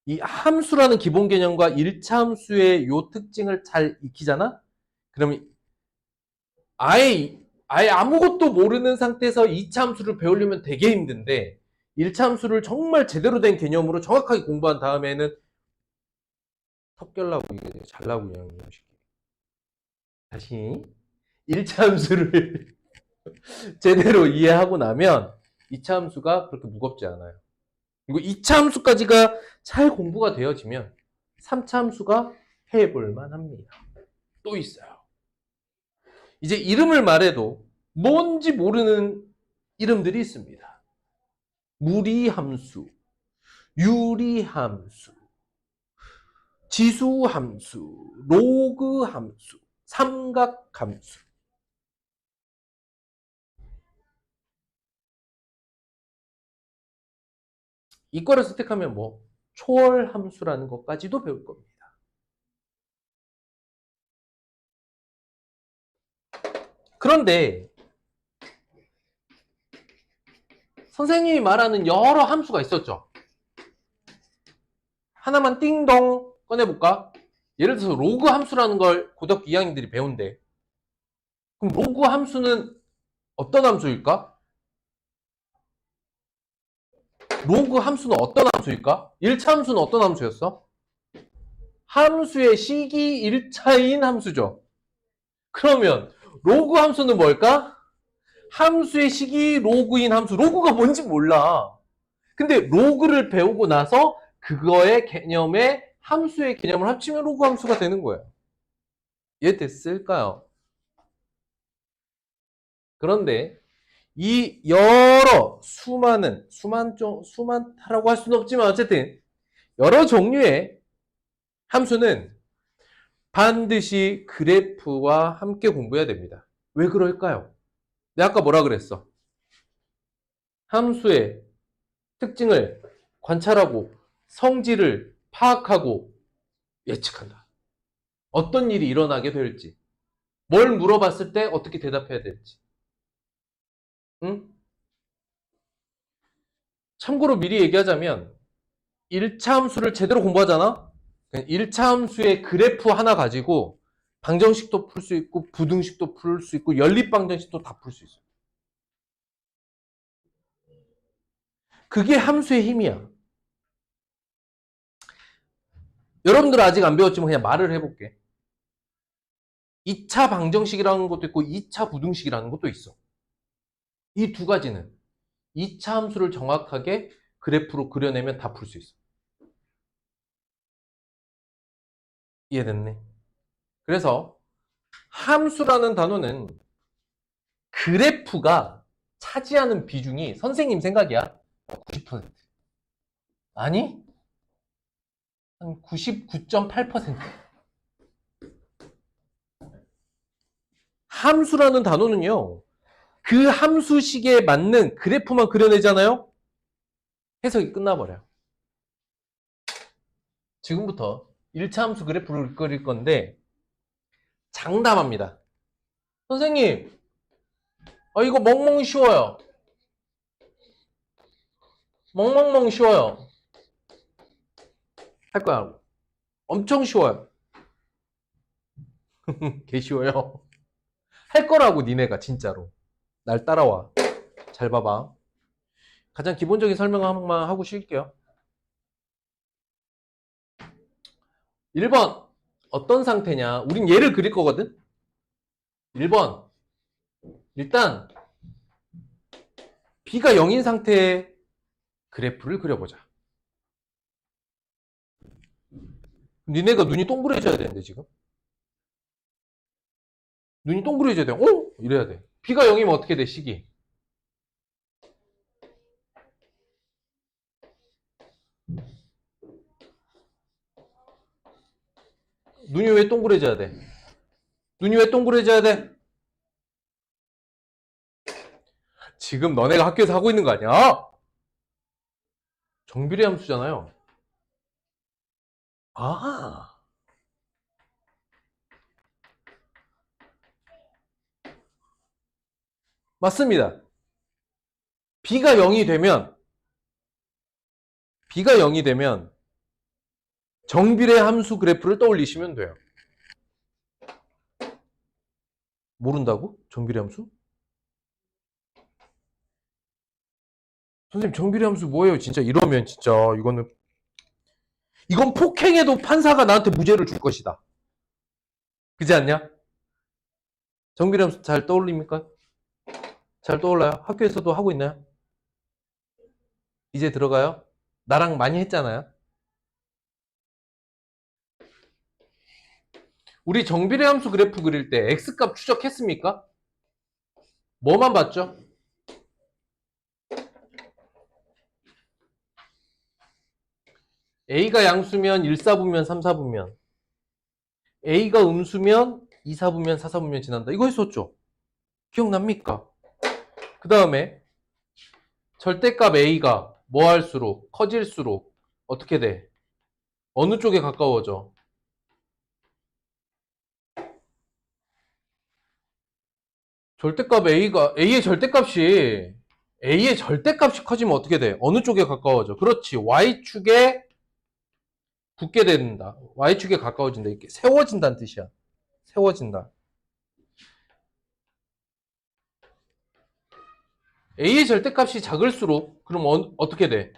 이 함수라는 기본 개념과 1차 함수의 요 특징을 잘 익히잖아? 그러면 아예 아무것도 모르는 상태에서 2차 함수를 배우려면 되게 힘든데 1차 함수를 정말 제대로 된 개념으로 정확하게 공부한 다음에는 턱결나고 이게 잘나고 그냥 다시 1차 함수를 제대로 이해하고 나면 2차 함수가 그렇게 무겁지 않아요. 그리고 2차 함수까지가 잘 공부가 되어지면 3차 함수가 해볼 만합니다. 또 있어요. 이제 이름을 말해도 뭔지 모르는 이름들이 있습니다. 무리함수, 유리함수, 지수함수, 로그함수, 삼각함수. 이거를 선택하면 뭐 초월함수라는 것까지도 배울 겁니다. 그런데 선생님이 말하는 여러 함수가 있었죠. 하나만 띵동 꺼내볼까? 예를 들어서 로그 함수라는 걸 고등학교 2학년들이 배운대. 그럼 로그 함수는 어떤 함수일까? 로그 함수는 어떤 함수일까? 1차 함수는 어떤 함수였어? 함수의 식이 1차인 함수죠. 그러면 로그 함수는 뭘까? 함수의 식이 로그인 함수. 로그가 뭔지 몰라. 근데 로그를 배우고 나서 그거의 개념에 함수의 개념을 합치면 로그 함수가 되는 거예요. 이해됐을까요? 그런데 이 여러 수많다라고 할 수는 없지만 어쨌든 여러 종류의 함수는 반드시 그래프와 함께 공부해야 됩니다. 왜 그럴까요? 내가 아까 뭐라 그랬어? 함수의 특징을 관찰하고 성질을 파악하고 예측한다. 어떤 일이 일어나게 될지, 뭘 물어봤을 때 어떻게 대답해야 될지. 응? 참고로 미리 얘기하자면 1차 함수를 제대로 공부하잖아? 1차 함수의 그래프 하나 가지고 방정식도 풀 수 있고 부등식도 풀 수 있고 연립방정식도 다 풀 수 있어. 그게 함수의 힘이야. 여러분들 아직 안 배웠지만 그냥 말을 해볼게. 2차 방정식이라는 것도 있고 2차 부등식이라는 것도 있어. 이 두 가지는 2차 함수를 정확하게 그래프로 그려내면 다 풀 수 있어. 이해됐네? 그래서 함수라는 단어는 그래프가 차지하는 비중이 선생님 생각이야. 90%. 아니? 한 99.8%. 함수라는 단어는요. 그 함수식에 맞는 그래프만 그려내잖아요. 해석이 끝나버려요. 지금부터 1차 함수 그래프를 그릴 건데 장담합니다. 선생님, 이거 멍멍 쉬워요. 멍멍멍 쉬워요. 할 거야. 엄청 쉬워요. 개 쉬워요. 할 거라고 니네가 진짜로. 날 따라와. 잘 봐봐. 가장 기본적인 설명 한번만 하고 쉴게요. 1번 어떤 상태냐. 우린 얘를 그릴 거거든. 1번 일단 B가 0인 상태의 그래프를 그려보자. 니네가 눈이 동그래져야 되는데 지금. 눈이 동그래져야 돼. 이래야 돼. B가 0이면 어떻게 돼? 식이. 눈이 왜 동그래져야 돼? 눈이 왜 동그래져야 돼? 지금 너네가 학교에서 하고 있는 거 아니야? 정비례 함수잖아요. 아. 맞습니다. B가 0이 되면 정비례 함수 그래프를 떠올리시면 돼요. 모른다고? 정비례 함수? 선생님 정비례 함수 뭐예요? 진짜 이러면 진짜 이건 폭행해도 판사가 나한테 무죄를 줄 것이다. 그지 않냐? 정비례 함수 잘 떠올립니까? 잘 떠올라요? 학교에서도 하고 있나요? 이제 들어가요? 나랑 많이 했잖아요. 우리 정비례 함수 그래프 그릴 때 x값 추적했습니까? 뭐만 봤죠? A가 양수면 1, 4분면 3, 4분면 A가 음수면 2, 4분면 4, 4분면 지난다. 이거 했었죠? 기억납니까? 그 다음에 절대값 A가 뭐 할수록 커질수록 어떻게 돼? 어느 쪽에 가까워져? 절대값 A의 절대값이 커지면 어떻게 돼? 어느 쪽에 가까워져? 그렇지. Y축에 붙게 된다. Y축에 가까워진다. 이렇게 세워진다는 뜻이야. 세워진다. A의 절대값이 작을수록 그럼 어떻게 돼?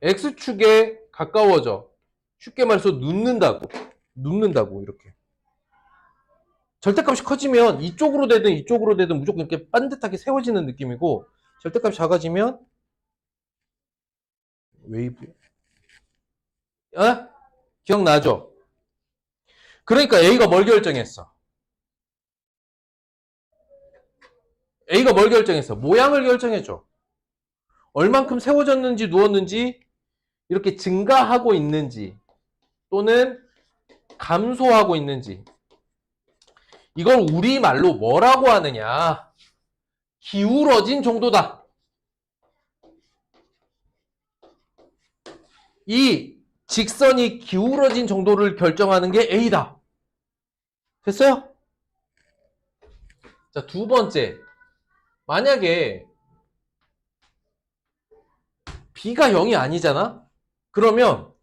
X축에 가까워져. 쉽게 말해서 눕는다고 이렇게. 절대값이 커지면 이쪽으로 되든 무조건 이렇게 반듯하게 세워지는 느낌이고 절대값이 작아지면 웨이브. 기억나죠? 그러니까 A가 뭘 결정했어? A가 뭘 결정했어? 모양을 결정해줘. 얼만큼 세워졌는지 누웠는지, 이렇게 증가하고 있는지 또는 감소하고 있는지, 이걸 우리말로 뭐라고 하느냐? 기울어진 정도다. 이 직선이 기울어진 정도를 결정하는 게 A다. 됐어요? 자, 두 번째. 만약에 B가 0이 아니잖아? 그러면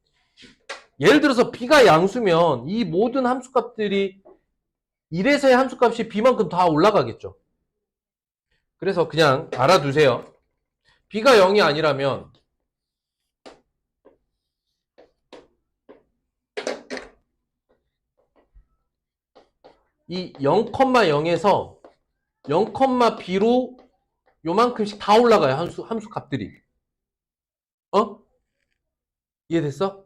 예를 들어서 B가 양수면 이 모든 함수값들이 1에서의 함수값이 B만큼 다 올라가겠죠. 그래서 그냥 알아두세요. B가 0이 아니라면 이 0,0에서 0,b로 요만큼씩 다 올라가요. 함수 값들이. 이해됐어?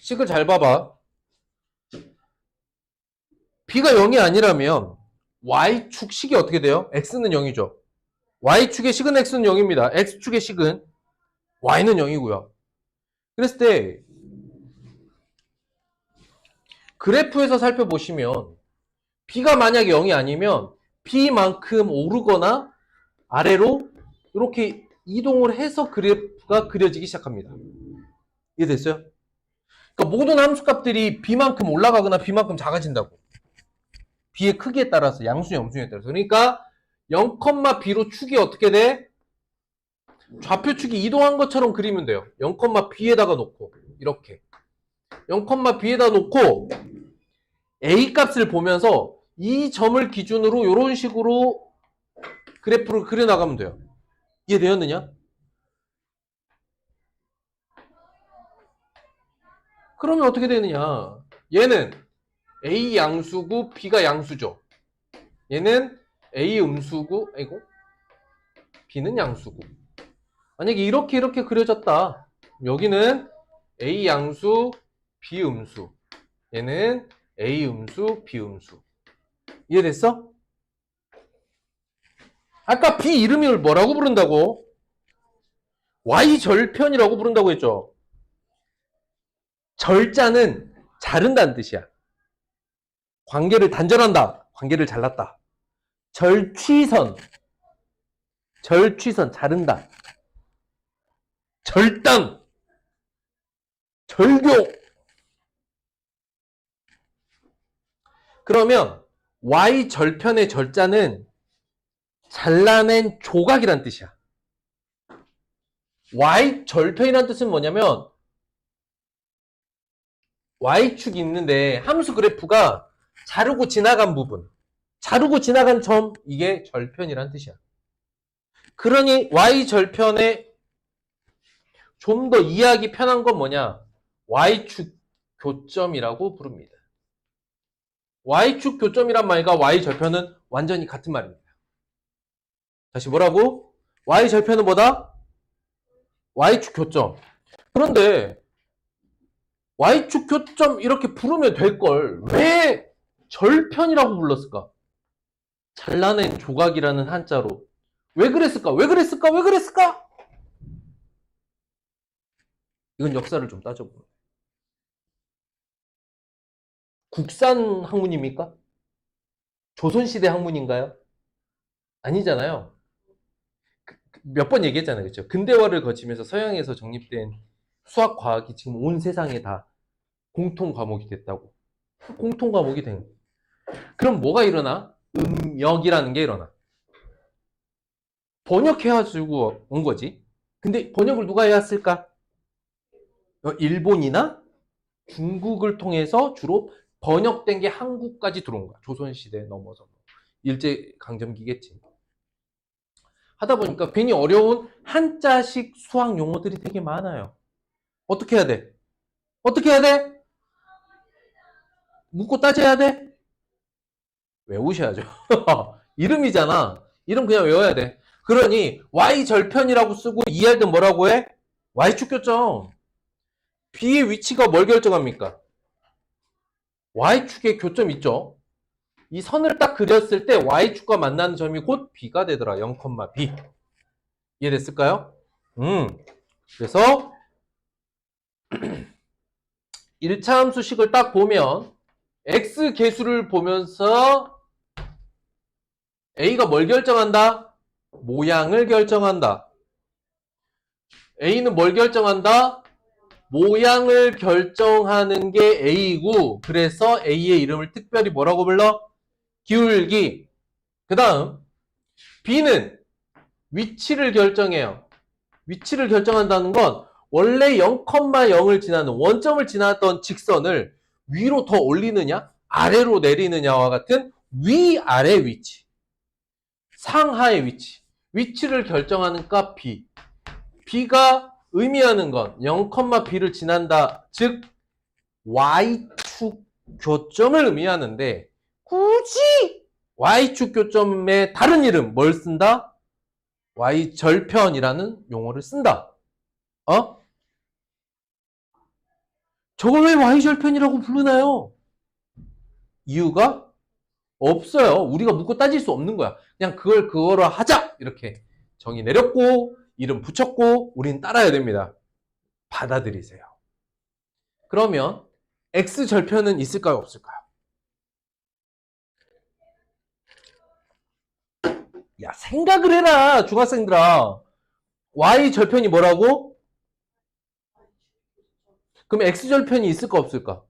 식을 잘 봐봐. B가 0이 아니라면 Y축 식이 어떻게 돼요? X는 0이죠. Y축의 식은 X는 0입니다. X축의 식은 Y는 0이고요. 그랬을 때 그래프에서 살펴보시면 B가 만약에 0이 아니면 B만큼 오르거나 아래로 이렇게 이동을 해서 그래프가 그려지기 시작합니다. 이해됐어요? 그러니까 모든 함수값들이 B만큼 올라가거나 B만큼 작아진다고. B의 크기에 따라서, 양수냐 음수냐에 따라서. 그러니까 0,B로 축이 어떻게 돼? 좌표축이 이동한 것처럼 그리면 돼요. 0,B에다가 놓고 이렇게 0,B에다 놓고 A 값을 보면서 이 점을 기준으로 이런 식으로 그래프를 그려나가면 돼요. 이해되었느냐? 그러면 어떻게 되느냐? 얘는 A 양수고 B가 양수죠. 얘는 A 음수고, 아이고, B는 양수고. 만약에 이렇게 그려졌다. 여기는 A 양수, B 음수. 얘는 A 음수, B 음수. 이해됐어? 아까 B 이름을 뭐라고 부른다고? Y 절편이라고 부른다고 했죠. 절자는 자른다는 뜻이야. 관계를 단절한다. 관계를 잘랐다. 절취선, 자른다. 절단, 절교. 그러면 Y 절편의 절자는 잘라낸 조각이란 뜻이야. Y 절편이란 뜻은 뭐냐면 Y축이 있는데 함수 그래프가 자르고 지나간 부분, 자르고 지나간 점, 이게 절편이란 뜻이야. 그러니 Y 절편의 좀 더 이해하기 편한 건 뭐냐? Y축 교점이라고 부릅니다. Y축 교점이란 말과 Y 절편은 완전히 같은 말입니다. 다시 뭐라고? Y 절편은 뭐다? Y축 교점. 그런데 Y축 교점 이렇게 부르면 될걸 왜 절편이라고 불렀을까? 잘라낸 조각이라는 한자로. 왜 그랬을까? 이건 역사를 좀 따져보면. 국산 학문입니까? 조선시대 학문인가요? 아니잖아요. 몇 번 얘기했잖아요. 그렇죠? 근대화를 거치면서 서양에서 정립된 수학, 과학이 지금 온 세상에 다 공통 과목이 됐다고. 공통 과목이 된 거예요. 그럼 뭐가 일어나? 음역이라는 게 일어나. 번역해가지고 온 거지. 근데 번역을 누가 해왔을까? 일본이나 중국을 통해서 주로 번역된 게 한국까지 들어온 거야. 조선시대 넘어서. 일제강점기겠지. 하다 보니까 괜히 어려운 한자식 수학 용어들이 되게 많아요. 어떻게 해야 돼? 묻고 따져야 돼? 외우셔야죠. 이름이잖아. 이름 그냥 외워야 돼. 그러니 Y절편이라고 쓰고 이해할 때 뭐라고 해? Y축 교점. B의 위치가 뭘 결정합니까? y축에 교점 있죠? 이 선을 딱 그렸을 때 y축과 만나는 점이 곧 b가 되더라. 0,b. 이해됐을까요? 그래서 1차 함수식을 딱 보면 x 계수를 보면서 a가 뭘 결정한다? 모양을 결정한다. a는 뭘 결정한다? 모양을 결정하는 게 a이고, 그래서 a의 이름을 특별히 뭐라고 불러? 기울기. 그 다음 b는 위치를 결정해요. 위치를 결정한다는 건 원래 0,0을 지나는 원점을 지나던 직선을 위로 더 올리느냐 아래로 내리느냐와 같은 위아래 위치, 상하의 위치, 위치를 결정하는 값 b. b가 의미하는 건 0,b를 지난다, 즉 y축 교점을 의미하는데, 굳이 y축 교점의 다른 이름 뭘 쓴다? y절편이라는 용어를 쓴다. 저걸 왜 y절편이라고 부르나요? 이유가 없어요. 우리가 묻고 따질 수 없는 거야. 그냥 그거로 하자! 이렇게 정의 내렸고 이름 붙였고 우리는 따라야 됩니다. 받아들이세요. 그러면 x절편은 있을까요? 없을까요? 야, 생각을 해라, 중학생들아. y절편이 뭐라고? 그럼 x절편이 있을까 없을까?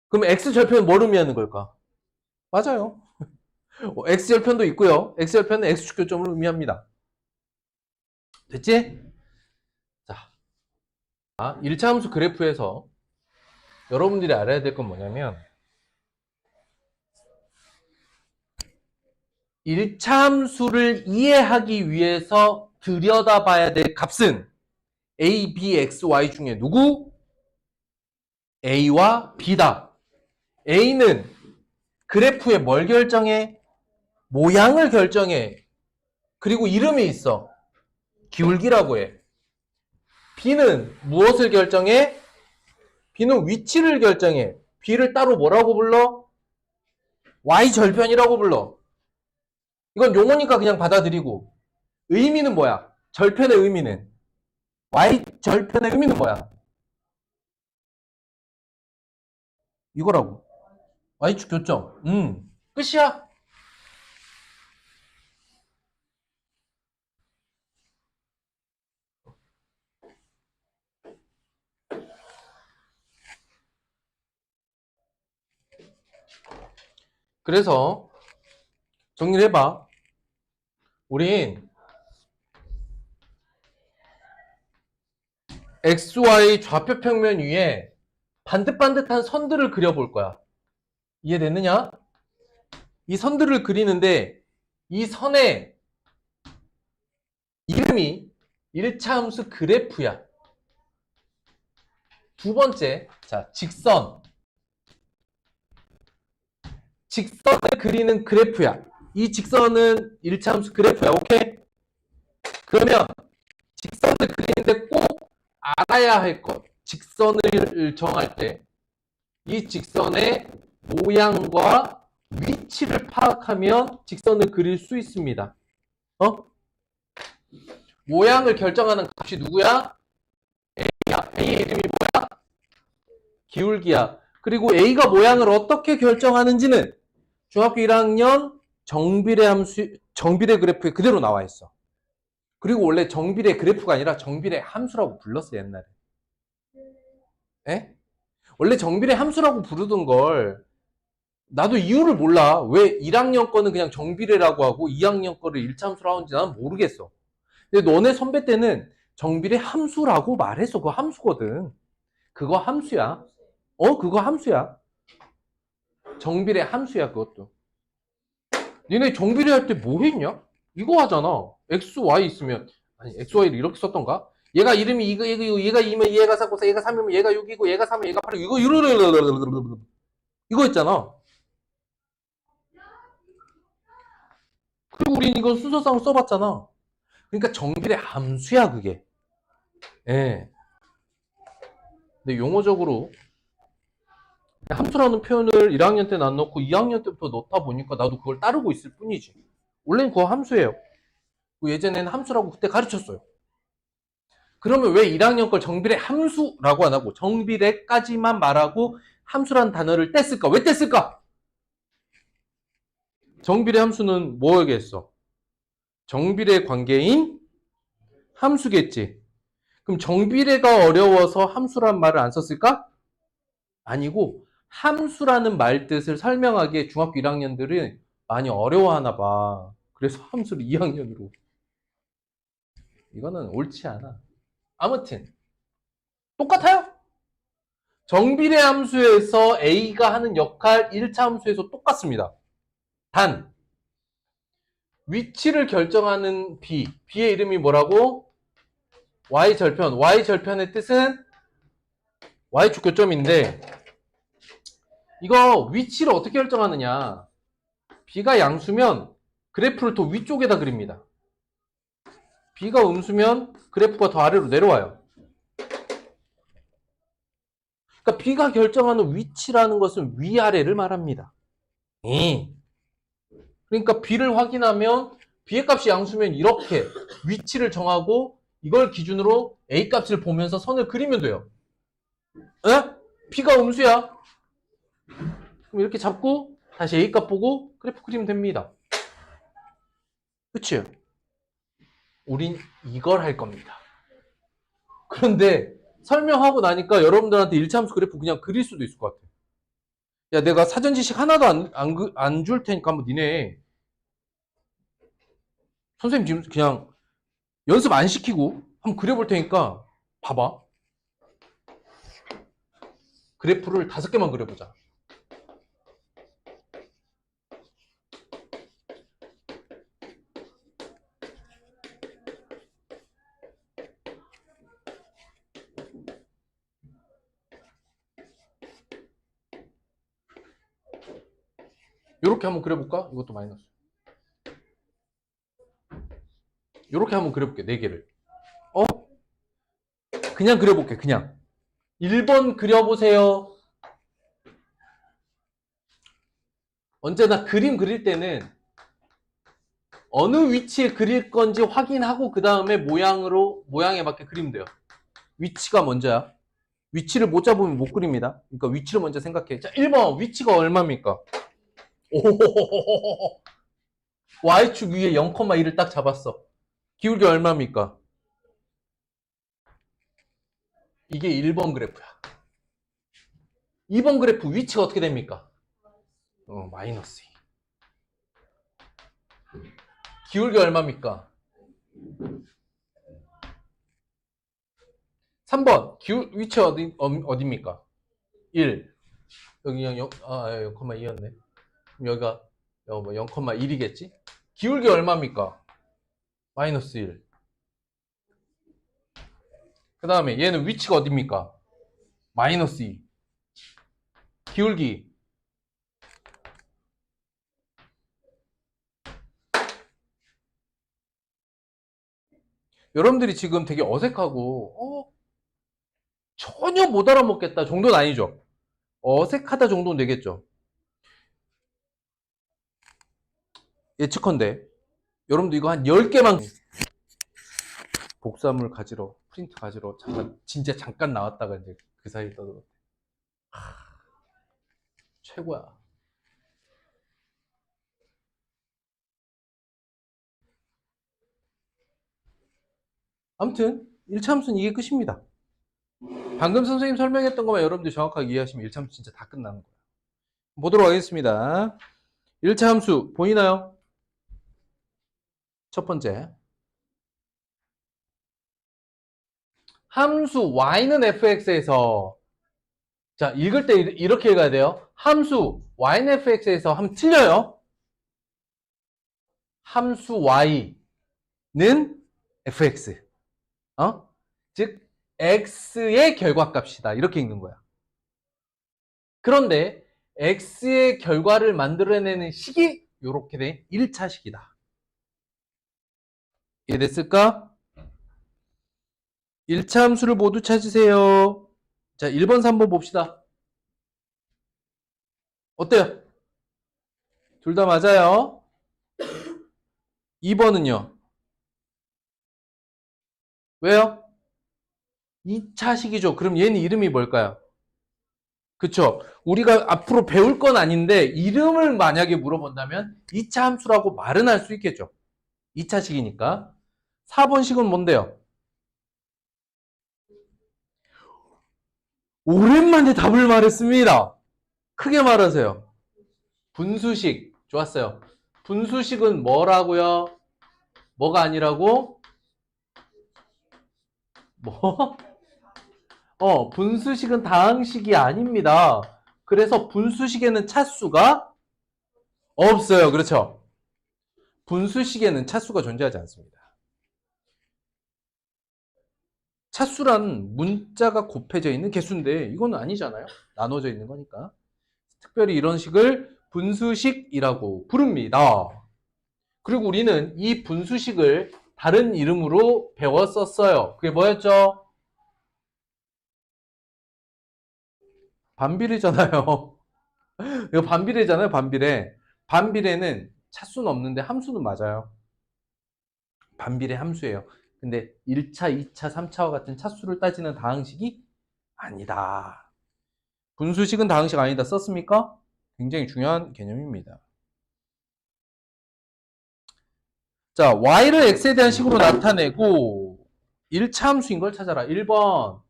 그럼 x절편은 뭘 의미하는 걸까? 맞아요. x절편도 있고요. x절편은 x축 교점을 의미합니다. 됐지? 자, 1차 함수 그래프에서 여러분들이 알아야 될 건 뭐냐면 1차 함수를 이해하기 위해서 들여다봐야 될 값은 a, b, x, y 중에 누구? a와 b다. a는 그래프의 뭘 결정해? 모양을 결정해. 그리고 이름이 있어. 기울기라고 해. b는 무엇을 결정해? b는 위치를 결정해. b를 따로 뭐라고 불러? y절편이라고 불러. 이건 용어니까 그냥 받아들이고, 의미는 뭐야? 절편의 의미는, y절편의 의미는 뭐야? 이거라고. y축 교점. 끝이야. 그래서 정리를 해봐. 우린 XY 좌표 평면 위에 반듯반듯한 선들을 그려볼 거야. 이해됐느냐? 이 선들을 그리는데 이 선의 이름이 1차 함수 그래프야. 두 번째, 자, 직선을 그리는 그래프야. 이 직선은 1차 함수 그래프야. 오케이? 그러면 직선을 그리는데 꼭 알아야 할 것. 직선을 정할 때 이 직선의 모양과 위치를 파악하면 직선을 그릴 수 있습니다. 모양을 결정하는 값이 누구야? A야. A의 이름이 뭐야? 기울기야. 그리고 A가 모양을 어떻게 결정하는지는 중학교 1학년 정비례 그래프에 그대로 나와 있어. 그리고 원래 정비례 그래프가 아니라 정비례 함수라고 불렀어, 옛날에. 에? 원래 정비례 함수라고 부르던 걸 나도 이유를 몰라. 왜 1학년 거는 그냥 정비례라고 하고 2학년 거를 1차 함수라고 하는지 나는 모르겠어. 근데 너네 선배 때는 정비례 함수라고 말했어. 그거 함수거든. 그거 함수야. 그거 함수야. 정비례 함수야, 그것도. 니네 정비례 할 때 뭐 했냐? 이거 하잖아. x, y 있으면, 아니, x, y를 이렇게 썼던가? 얘가 이름이 이거, 얘가 2면 얘가 4고, 얘가 3이면 얘가 6이고, 얘가 3이면 얘가 8이고, 이거 했잖아. 그리고 우린 이거 순서상 써봤잖아. 그러니까 정비례 함수야, 그게. 예. 근데 용어적으로 함수라는 표현을 1학년 때는 안 넣고 2학년 때부터 넣다 보니까 나도 그걸 따르고 있을 뿐이지. 원래는 그거 함수예요. 예전에는 함수라고 그때 가르쳤어요. 그러면 왜 1학년 걸 정비례 함수라고 안 하고 정비례까지만 말하고 함수라는 단어를 뗐을까? 왜 뗐을까? 정비례 함수는 뭐겠어? 정비례 관계인 함수겠지. 그럼 정비례가 어려워서 함수란 말을 안 썼을까? 아니고 함수라는 말 뜻을 설명하기에 중학교 1학년들은 많이 어려워하나 봐. 그래서 함수를 2학년으로. 이거는 옳지 않아. 아무튼 똑같아요. 정비례 함수에서 A가 하는 역할 1차 함수에서 똑같습니다. 단 위치를 결정하는 B의 이름이 뭐라고? Y절편. Y절편의 뜻은 Y축 교점인데 이거 위치를 어떻게 결정하느냐. B가 양수면 그래프를 더 위쪽에다 그립니다. B가 음수면 그래프가 더 아래로 내려와요. 그러니까 B가 결정하는 위치라는 것은 위아래를 말합니다. 그러니까 B를 확인하면 B의 값이 양수면 이렇게 위치를 정하고 이걸 기준으로 A 값을 보면서 선을 그리면 돼요. 에? B가 음수야. 그럼 이렇게 잡고 다시 A 값 보고 그래프 그리면 됩니다. 그치? 우린 이걸 할 겁니다. 그런데 설명하고 나니까 여러분들한테 1차 함수 그래프 그냥 그릴 수도 있을 것 같아. 야, 내가 사전 지식 하나도 안 줄 테니까 한번 니네 선생님 지금 그냥 연습 안 시키고 한번 그려볼 테니까 봐봐. 그래프를 5개만 그려보자. 이렇게 한번 그려볼까? 이것도 마이너스. 이렇게 한번 그려볼게. 4개를. 그냥 그려볼게. 그냥. 1번 그려보세요. 언제나 그림 그릴 때는 어느 위치에 그릴 건지 확인하고 그 다음에 모양에 맞게 그리면 돼요. 위치가 먼저야. 위치를 못 잡으면 못 그립니다. 그러니까 위치를 먼저 생각해. 자, 1번 위치가 얼마입니까? 오, Y축 위에 0,1을 딱 잡았어. 기울기 얼마입니까? 이게 1번 그래프야. 2번 그래프 위치가 어떻게 됩니까? 마이너스 2. 기울기 얼마입니까? 3번 위치 어디입니까? 1. 여기 그냥 0,2였네. 그럼 여기가 0,1이겠지? 기울기 얼마입니까? 마이너스 1. 그 다음에 얘는 위치가 어디입니까? 마이너스 2. 기울기 여러분들이 지금 되게 어색하고 전혀 못 알아먹겠다 정도는 아니죠. 어색하다 정도는 되겠죠. 예측컨대 여러분도 이거 한 10개만 복사물 가지러 프린트 가지러 진짜 잠깐 나왔다가 이제 그 사이에 떠들어. 최고야. 아무튼 1차 함수는 이게 끝입니다. 방금 선생님 설명했던 것만 여러분들이 정확하게 이해하시면 1차 함수 진짜 다 끝나는 거예요. 보도록 하겠습니다. 1차 함수 보이나요? 첫 번째. 함수 y는 fx에서 자 읽을 때 이렇게 읽어야 돼요. 함수 y는 fx에서 하면 틀려요. 함수 y는 fx 즉 x의 결과값이다 이렇게 읽는 거야. 그런데 x의 결과를 만들어내는 식이 이렇게 된 1차 식이다. 이해됐을까? 1차 함수를 모두 찾으세요. 자, 1번, 3번 봅시다. 어때요? 둘 다 맞아요. 2번은요? 왜요? 2차식이죠. 그럼 얘는 이름이 뭘까요? 그쵸? 우리가 앞으로 배울 건 아닌데 이름을 만약에 물어본다면 2차 함수라고 말은 할 수 있겠죠. 2차식이니까. 4번식은 뭔데요? 오랜만에 답을 말했습니다. 크게 말하세요. 분수식. 좋았어요. 분수식은 뭐라고요? 뭐가 아니라고? 뭐? 분수식은 다항식이 아닙니다. 그래서 분수식에는 차수가 없어요. 그렇죠? 분수식에는 차수가 존재하지 않습니다. 차수란 문자가 곱해져 있는 개수인데 이건 아니잖아요. 나눠져 있는 거니까. 특별히 이런 식을 분수식이라고 부릅니다. 그리고 우리는 이 분수식을 다른 이름으로 배웠었어요. 그게 뭐였죠? 반비례잖아요. 이거 반비례잖아요. 반비례. 반비례는 차수는 없는데 함수는 맞아요. 반비례 함수예요. 근데 1차, 2차, 3차와 같은 차수를 따지는 다항식이 아니다. 분수식은 다항식 아니다 썼습니까? 굉장히 중요한 개념입니다. 자, y를 x에 대한 식으로 나타내고 1차 함수인 걸 찾아라. 1번.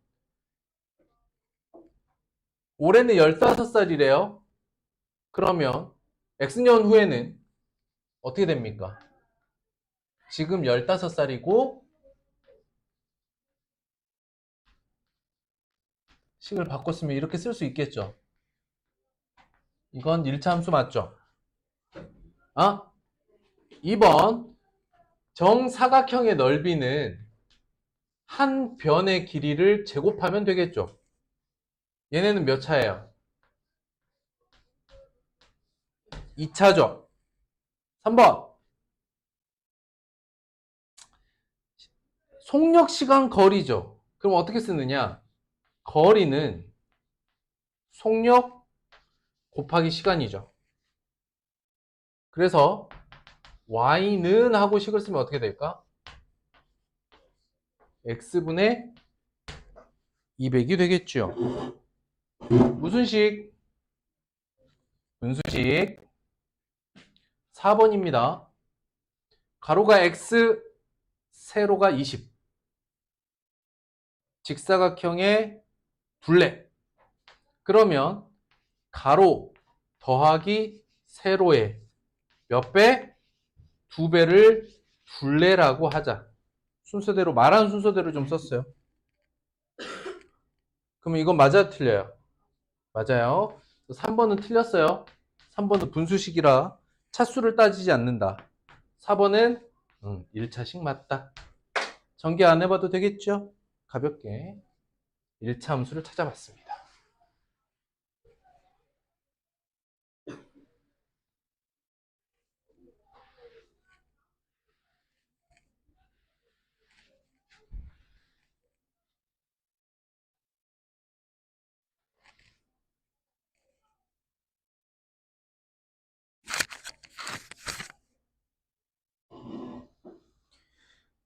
올해는 15살이래요. 그러면 x년 후에는 어떻게 됩니까? 지금 15살이고 식을 바꿨으면 이렇게 쓸 수 있겠죠. 이건 1차 함수 맞죠? 2번. 정사각형의 넓이는 한 변의 길이를 제곱하면 되겠죠. 얘네는 몇 차예요? 2차죠. 3번. 속력, 시간, 거리죠. 그럼 어떻게 쓰느냐? 거리는 속력 곱하기 시간이죠. 그래서 y는 하고 식을 쓰면 어떻게 될까? x분의 200이 되겠죠. 무슨 식? 분수식. 4번입니다. 가로가 x, 세로가 20. 직사각형의 둘레. 그러면 가로 더하기 세로의 몇 배? 2배를 둘레라고 하자. 순서대로, 말하는 순서대로 좀 썼어요. 그러면 이건 맞아, 틀려요? 맞아요. 3번은 틀렸어요. 3번은 분수식이라 차수를 따지지 않는다. 4번은 1차식 맞다. 전개 안 해봐도 되겠죠? 가볍게 1차 함수를 찾아봤습니다.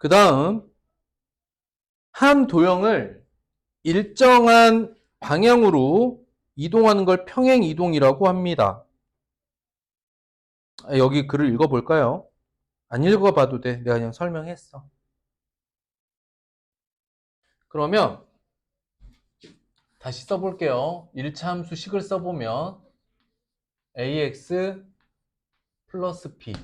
그 다음 한 도형을 일정한 방향으로 이동하는 걸 평행 이동이라고 합니다. 여기 글을 읽어볼까요? 안 읽어봐도 돼. 내가 그냥 설명했어. 그러면 다시 써볼게요. 1차 함수 식을 써보면 ax 플러스 b.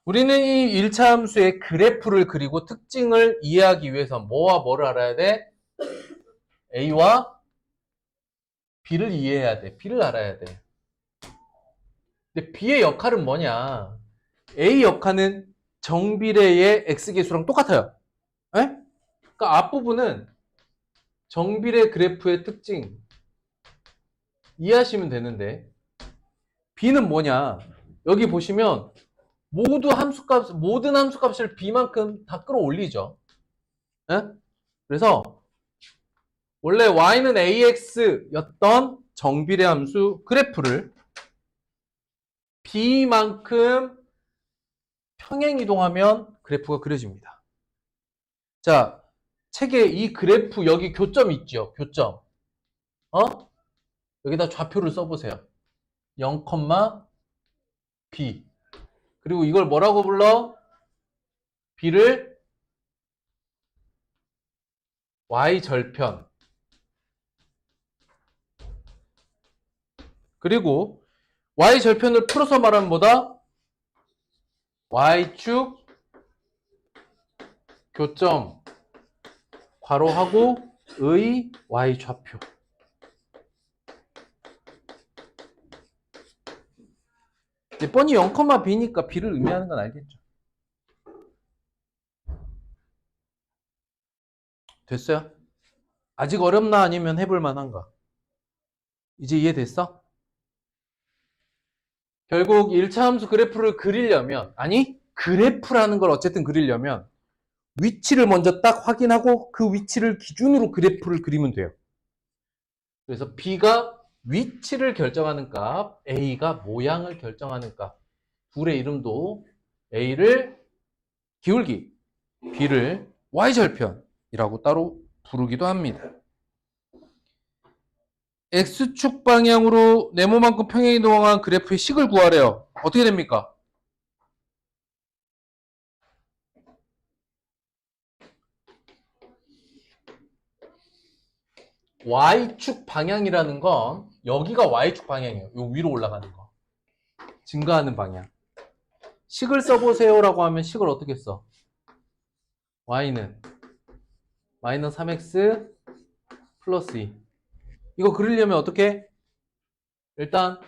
우리는 이 1차 함수의 그래프를 그리고 특징을 이해하기 위해서 뭐와 뭐를 알아야 돼? a와 b를 이해해야 돼. b를 알아야 돼. 근데 b의 역할은 뭐냐? a 역할은 정비례의 x계수랑 똑같아요. 에? 그러니까 앞부분은 정비례 그래프의 특징 이해하시면 되는데 b는 뭐냐? 여기 보시면 모든 함수값을 b만큼 다 끌어올리죠. 에? 그래서 원래 y는 ax였던 정비례 함수 그래프를 b만큼 평행 이동하면 그래프가 그려집니다. 자, 책에 이 그래프 여기 교점 있죠? 교점. 여기다 좌표를 써보세요. 0, b. 그리고 이걸 뭐라고 불러? b를 y절편. 그리고 y절편을 풀어서 말하면 뭐다? y축 교점 괄호하고 의 y좌표. 뻔히 0,b니까 b를 의미하는 건 알겠죠? 됐어요? 아직 어렵나 아니면 해볼 만한가? 이제 이해됐어? 결국 1차 함수 그래프를 그리려면, 아니 그래프라는 걸 어쨌든 그리려면 위치를 먼저 딱 확인하고 그 위치를 기준으로 그래프를 그리면 돼요. 그래서 b가 위치를 결정하는 값, a가 모양을 결정하는 값. 둘의 이름도 a를 기울기, b를 y절편이라고 따로 부르기도 합니다. x축 방향으로 네모만큼 평행 이동한 그래프의 식을 구하래요. 어떻게 됩니까? y축 방향이라는 건 여기가 y축 방향이에요. 요 위로 올라가는 거. 증가하는 방향. 식을 써보세요라고 하면 식을 어떻게 써? y는 마이너스 3x 플러스 2. 이거 그리려면 어떻게? 일단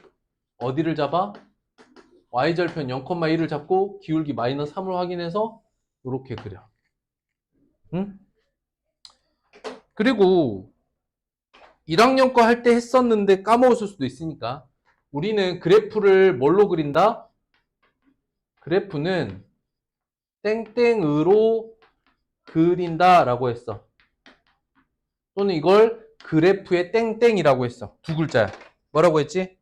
어디를 잡아? y절편 0,1을 잡고 기울기 마이너스 3을 확인해서 이렇게 그려. 응? 그리고 1학년 거 할 때 했었는데 까먹었을 수도 있으니까 우리는 그래프를 뭘로 그린다? 그래프는 땡땡으로 그린다 라고 했어. 또는 이걸 그래프의 땡땡이라고 했어. 두 글자야. 뭐라고 했지?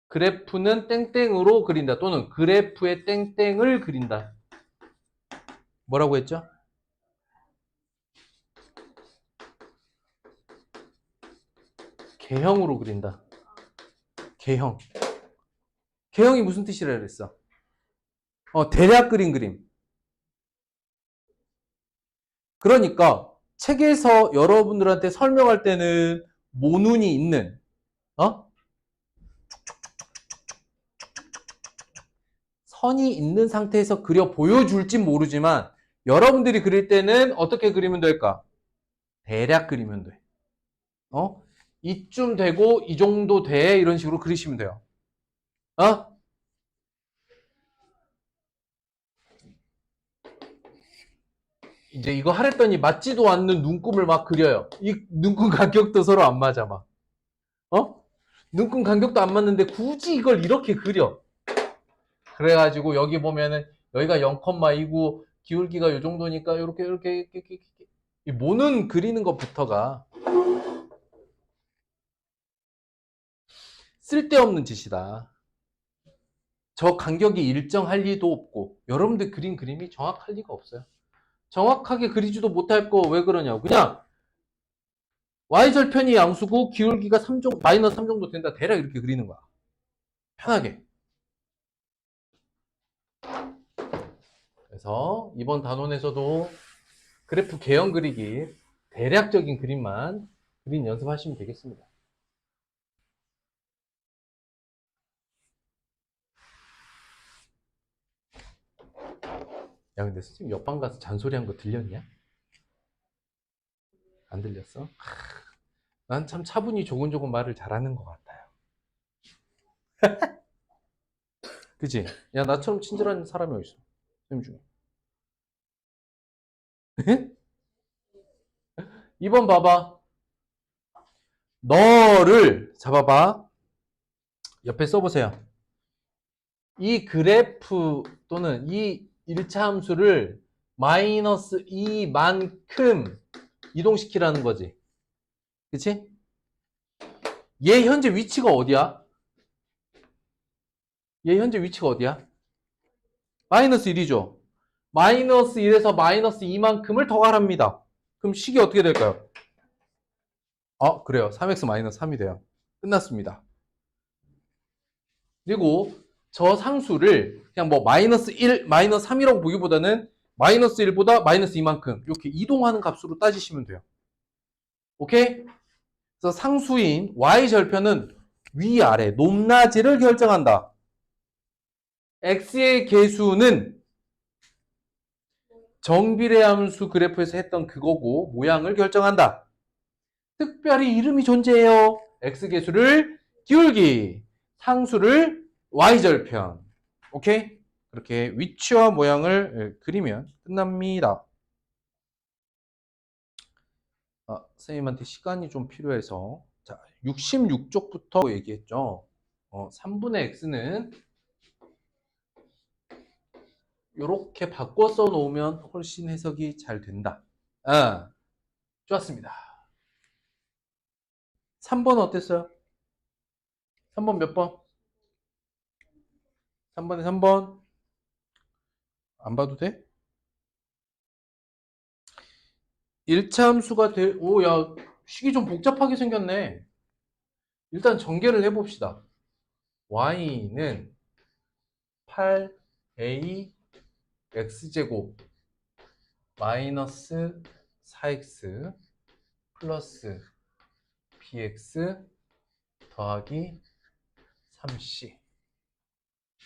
그래프는 땡땡으로 그린다. 또는 그래프의 땡땡을 그린다. 뭐라고 했죠? 개형으로 그린다. 개형. 개형이 무슨 뜻이라 그랬어? 대략 그린 그림. 그러니까 책에서 여러분들한테 설명할 때는 모눈이 있는 선이 있는 상태에서 그려 보여줄진 모르지만 여러분들이 그릴 때는 어떻게 그리면 될까? 대략 그리면 돼. 이쯤 되고 이 정도 돼 이런 식으로 그리시면 돼요. 이제 이거 하랬더니 맞지도 않는 눈금을 막 그려요. 이 눈금 간격도 서로 안 맞아 막. 눈금 간격도 안 맞는데 굳이 이걸 이렇게 그려. 그래가지고 여기 보면은 여기가 0,29 기울기가 이 정도니까 이렇게 이 모는 그리는 것부터가 쓸데없는 짓이다. 저 간격이 일정할 리도 없고 여러분들 그린 그림이 정확할 리가 없어요. 정확하게 그리지도 못할 거 왜 그러냐고. 그냥 y절편이 양수고 기울기가 3 정도, 마이너스 3 정도 된다. 대략 이렇게 그리는 거야. 편하게. 그래서 이번 단원에서도 그래프 개형 그리기 대략적인 그림만 그린 연습하시면 되겠습니다. 야, 근데 선생님 옆방 가서 잔소리한 거 들렸냐? 안 들렸어? 난 참 차분히 조곤조곤 말을 잘하는 것 같아요. 그치? 야, 나처럼 친절한 사람이 어딨어? 선생님 중에. 2번 봐봐. 너를 잡아봐. 옆에 써보세요. 이 그래프 또는 이 1차 함수를 마이너스 2만큼 이동시키라는 거지. 그치? 얘 현재 위치가 어디야? 얘 현재 위치가 어디야? 마이너스 1이죠. 마이너스 1에서 마이너스 2만큼을 더 가랍니다. 그럼 식이 어떻게 될까요? 그래요. 3x 마이너스 3이 돼요. 끝났습니다. 그리고 저 상수를 그냥 뭐 마이너스 1, 마이너스 3이라고 보기보다는 마이너스 1보다 마이너스 2만큼 이렇게 이동하는 값으로 따지시면 돼요. 오케이? 그래서 상수인 y절편은 위아래 높낮이를 결정한다. x의 계수는 정비례함수 그래프에서 했던 그거고 모양을 결정한다. 특별히 이름이 존재해요. x계수를 기울기, 상수를 y절편. 오케이? 그렇게 위치와 모양을 그리면 끝납니다. 선생님한테 시간이 좀 필요해서 자, 66쪽부터 얘기했죠. 3분의 x는 이렇게 바꿔 써 놓으면 훨씬 해석이 잘 된다. 좋았습니다. 3번 어땠어요? 3번 몇 번? 3번에 3번. 안 봐도 돼? 1차 함수가 야, 식이 좀 복잡하게 생겼네. 일단 전개를 해봅시다. y는 8a x제곱 마이너스 4x 플러스 bx 더하기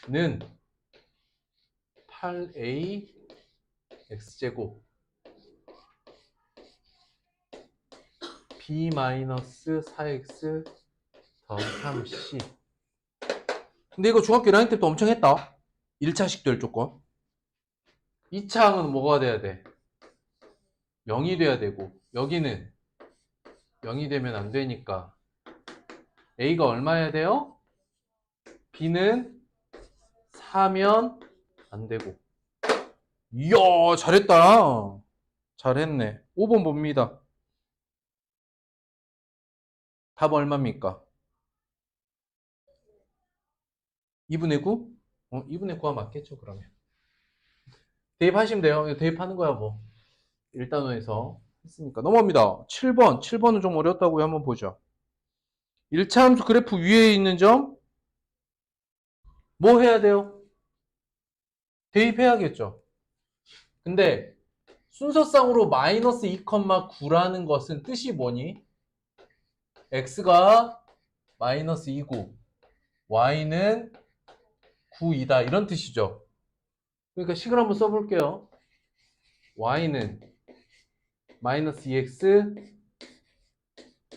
3c는 8a x제곱 b 마이너스 4x 더하기 3c. 근데 이거 중학교 1학년 때부터 엄청 했다. 1차식 될 조건. 2차항은 뭐가 돼야 돼? 0이 돼야 되고 여기는 0이 되면 안 되니까 a가 얼마여야 돼요? b는 4면 안 되고. 이야, 잘했다. 잘했네. 5번 봅니다. 답 얼마입니까? 2분의 9? 2분의 9가 맞겠죠, 그러면. 대입하시면 돼요. 대입하는 거야, 뭐. 1단원에서 했으니까. 넘어갑니다. 7번. 7번은 좀 어렵다고요. 한번 보죠. 1차 함수 그래프 위에 있는 점, 뭐 해야 돼요? 대입해야겠죠. 근데 순서상으로 마이너스 2,9라는 것은 뜻이 뭐니? x가 마이너스 2고 y는 9이다. 이런 뜻이죠. 그러니까 식을 한번 써볼게요. y는 마이너스 2x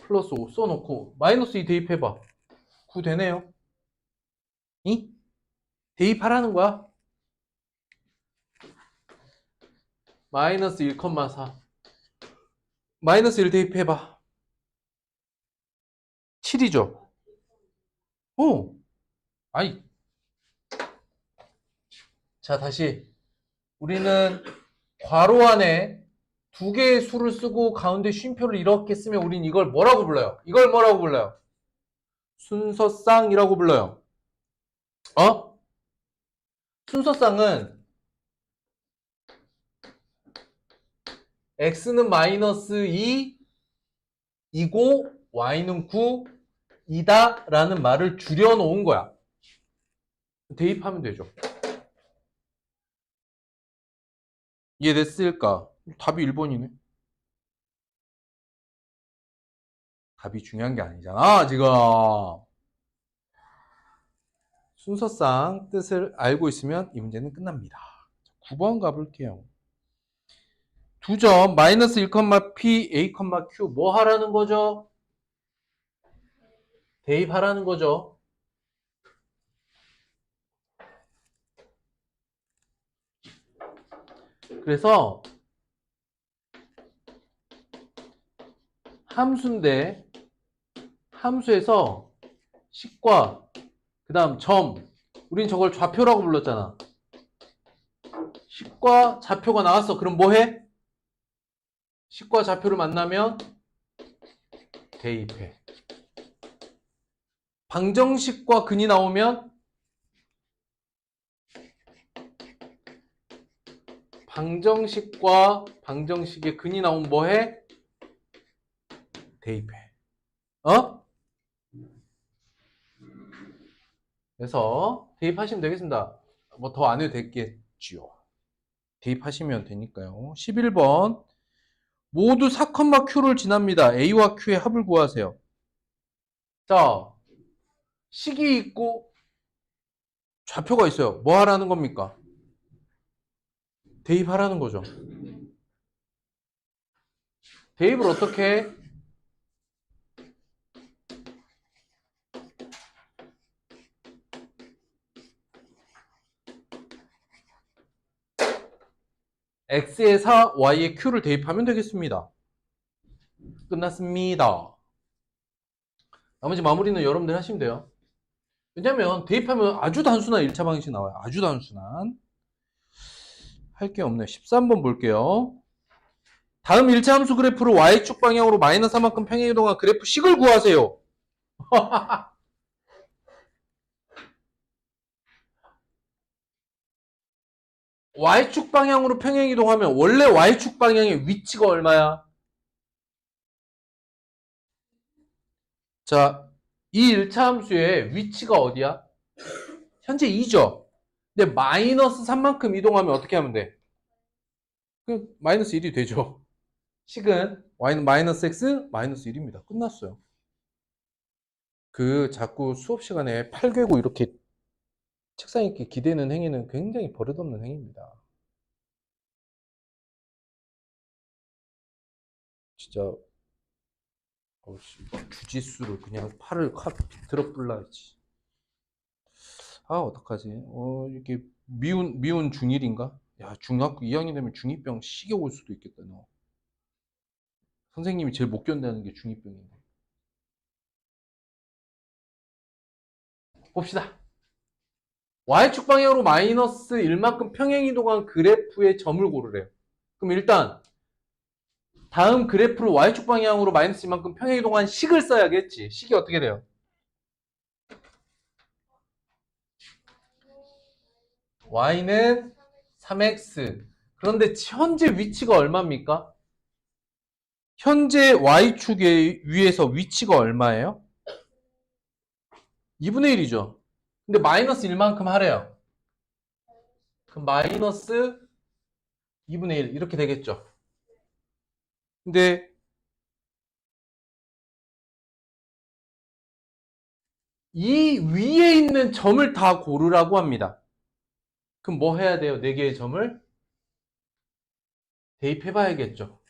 플러스 5 써놓고 마이너스 2 대입해봐. 9 되네요. 이? 대입하라는 거야. 마이너스 1,4 마이너스 1 대입해봐. 7이죠. 아이. 자, 다시 우리는 괄호 안에 두 개의 수를 쓰고 가운데 쉼표를 이렇게 쓰면 우린 이걸 뭐라고 불러요? 이걸 뭐라고 불러요? 순서쌍이라고 불러요. 순서쌍은 x는 마이너스 2이고 y는 9이다 라는 말을 줄여놓은 거야. 대입하면 되죠. 이해됐을까? 답이 1번이네. 답이 중요한 게 아니잖아, 지금. 순서상 뜻을 알고 있으면 이 문제는 끝납니다. 9번 가볼게요. 두 점 마이너스 1, p, a, q 뭐 하라는 거죠? 대입하라는 거죠. 그래서 함수인데 함수에서 식과 그 다음 점, 우린 저걸 좌표라고 불렀잖아. 식과 좌표가 나왔어. 그럼 뭐 해? 식과 좌표를 만나면 대입해. 방정식과 근이 나오면 방정식과 방정식의 근이 나오면 뭐 해? 대입해. 어? 그래서 대입하시면 되겠습니다. 뭐 더 안 해도 되겠지요. 대입하시면 되니까요. 11번. 모두 4,Q를 지납니다. A와 Q의 합을 구하세요. 자, 식이 있고 좌표가 있어요. 뭐 하라는 겁니까? 대입하라는 거죠. 대입을 어떻게 해? X에 4, Y에 Q를 대입하면 되겠습니다. 끝났습니다. 나머지 마무리는 여러분들 하시면 돼요. 왜냐면 대입하면 아주 단순한 1차 방식이 나와요. 아주 단순한. 할 게 없네요. 13번 볼게요. 다음 1차 함수 그래프를 Y축 방향으로 마이너스 3만큼 평행 이동한 그래프 식을 구하세요. Y축 방향으로 평행 이동하면 원래 Y축 방향의 위치가 얼마야? 자, 이 1차 함수의 위치가 어디야? 현재 2죠. 근데 마이너스 3만큼 이동하면 어떻게 하면 돼? 그 마이너스 1이 되죠. 식은 y는 마이너스 x 마이너스 1입니다. 끝났어요. 그 자꾸 수업 시간에 팔 괴고 이렇게 책상 있게 기대는 행위는 굉장히 버릇없는 행위입니다. 진짜 주짓수를 그냥 팔을 비틀어 불라야지. 아 어떡하지? 이렇게 미운 중1인가? 야 중학교 2학년 되면 중2병 시게 올 수도 있겠다. 너. 선생님이 제일 못 견디는 게 중2병인데. 봅시다. Y축 방향으로 마이너스 1만큼 평행 이동한 그래프의 점을 고르래요. 그럼 일단 다음 그래프를 Y축 방향으로 마이너스 1만큼 평행 이동한 식을 써야겠지. 식이 어떻게 돼요? Y는 3X. 그런데 현재 위치가 얼마입니까? 현재 Y축의 위에서 위치가 얼마예요? 2분의 1이죠. 근데 마이너스 1만큼 하래요. 그럼 마이너스 2분의 1 이렇게 되겠죠. 근데 이 위에 있는 점을 다 고르라고 합니다. 그럼 뭐 해야 돼요? 4개의 점을 대입해 봐야겠죠.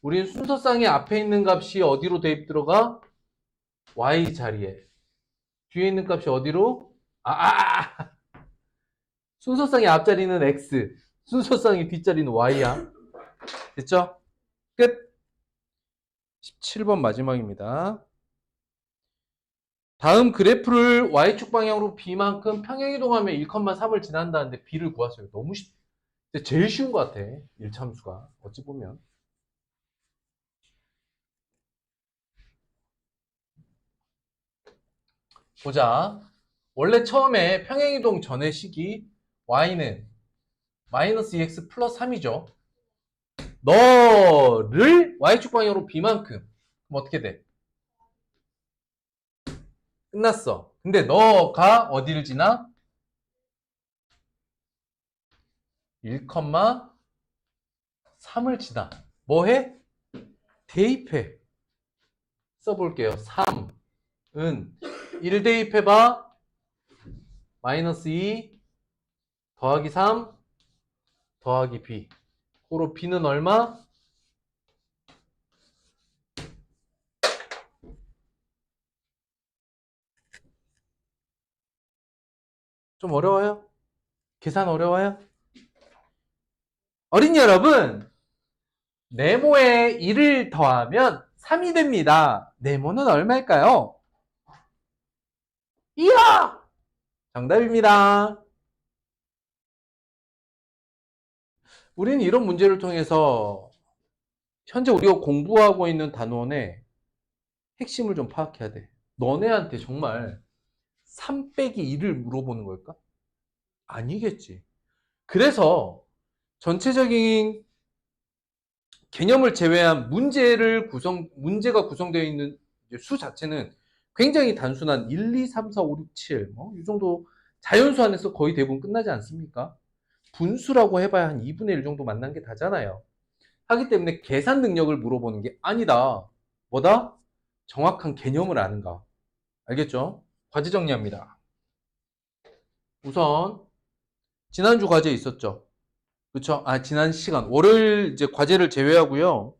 우린 순서쌍의 앞에 있는 값이 어디로 대입 들어가? Y 자리에. 뒤에 있는 값이 어디로? 순서쌍의 앞자리는 X, 순서쌍의 뒷자리는 Y야. 됐죠? 끝. 17번 마지막입니다. 다음 그래프를 Y축 방향으로 B만큼 평행이동하면 1,3을 지난다는데 B를 구하세요. 너무 제일 쉬운 것 같아. 1참수가. 어찌 보면. 보자. 원래 처음에 평행이동 전의 식이 Y는 마이너스 2x 플러스 3이죠. 너를 Y축 방향으로 B만큼. 그럼 어떻게 돼? 끝났어. 근데 너가 어디를 지나? 1,3을 지나. 뭐 해? 대입해. 써볼게요. 3은 1 대입해봐. 마이너스 2 더하기 3 더하기 B. 고로 B는 얼마? 좀 어려워요? 계산 어려워요? 어린이 여러분, 네모에 1을 더하면 3이 됩니다. 네모는 얼마일까요? 이야! 정답입니다. 우리는 이런 문제를 통해서 현재 우리가 공부하고 있는 단원의 핵심을 좀 파악해야 돼. 너네한테 정말 3 빼기 2를 물어보는 걸까? 아니겠지. 그래서 전체적인 개념을 제외한 문제가 구성되어 있는 수 자체는 굉장히 단순한 1, 2, 3, 4, 5, 6, 7, 이 정도 자연수 안에서 거의 대부분 끝나지 않습니까? 분수라고 해봐야 한 2분의 1 정도 만난 게 다잖아요. 하기 때문에 계산 능력을 물어보는 게 아니다. 뭐다? 정확한 개념을 아는가. 알겠죠? 과제 정리합니다. 우선 지난주 과제 있었죠? 그쵸? 지난 시간 월요일 이제 과제를 제외하고요.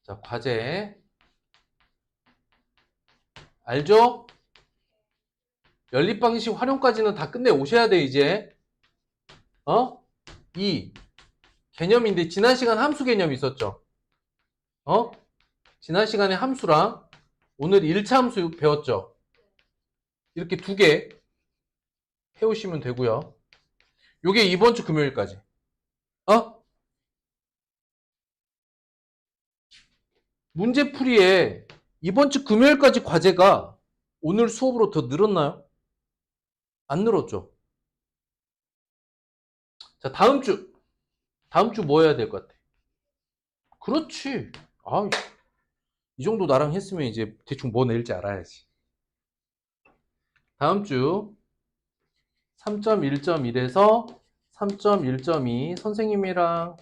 자, 과제 알죠? 연립방식 활용까지는 다 끝내 오셔야 돼 이제. 2 개념인데 지난 시간 함수 개념 있었죠? 지난 시간에 함수랑 오늘 1차 함수 배웠죠? 이렇게 2개 해오시면 되고요. 요게 이번 주 금요일까지. 문제풀이에 이번 주 금요일까지 과제가 오늘 수업으로 더 늘었나요? 안 늘었죠? 자, 다음 주 뭐 해야 될 것 같아? 그렇지. 이 정도 나랑 했으면 이제 대충 뭐 낼지 알아야지. 다음 주 3.1.1에서 3.1.2 선생님이랑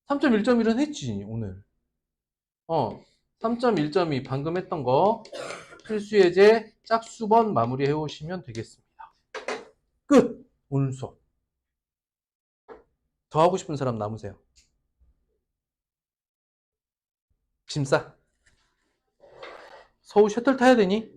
3.1.1은 했지 오늘. 3.1.2 방금 했던 거 필수 예제 짝수번 마무리해 오시면 되겠습니다. 끝! 오늘 수업. 더 하고 싶은 사람 남으세요. 짐 싸. 서울 셔틀 타야 되니?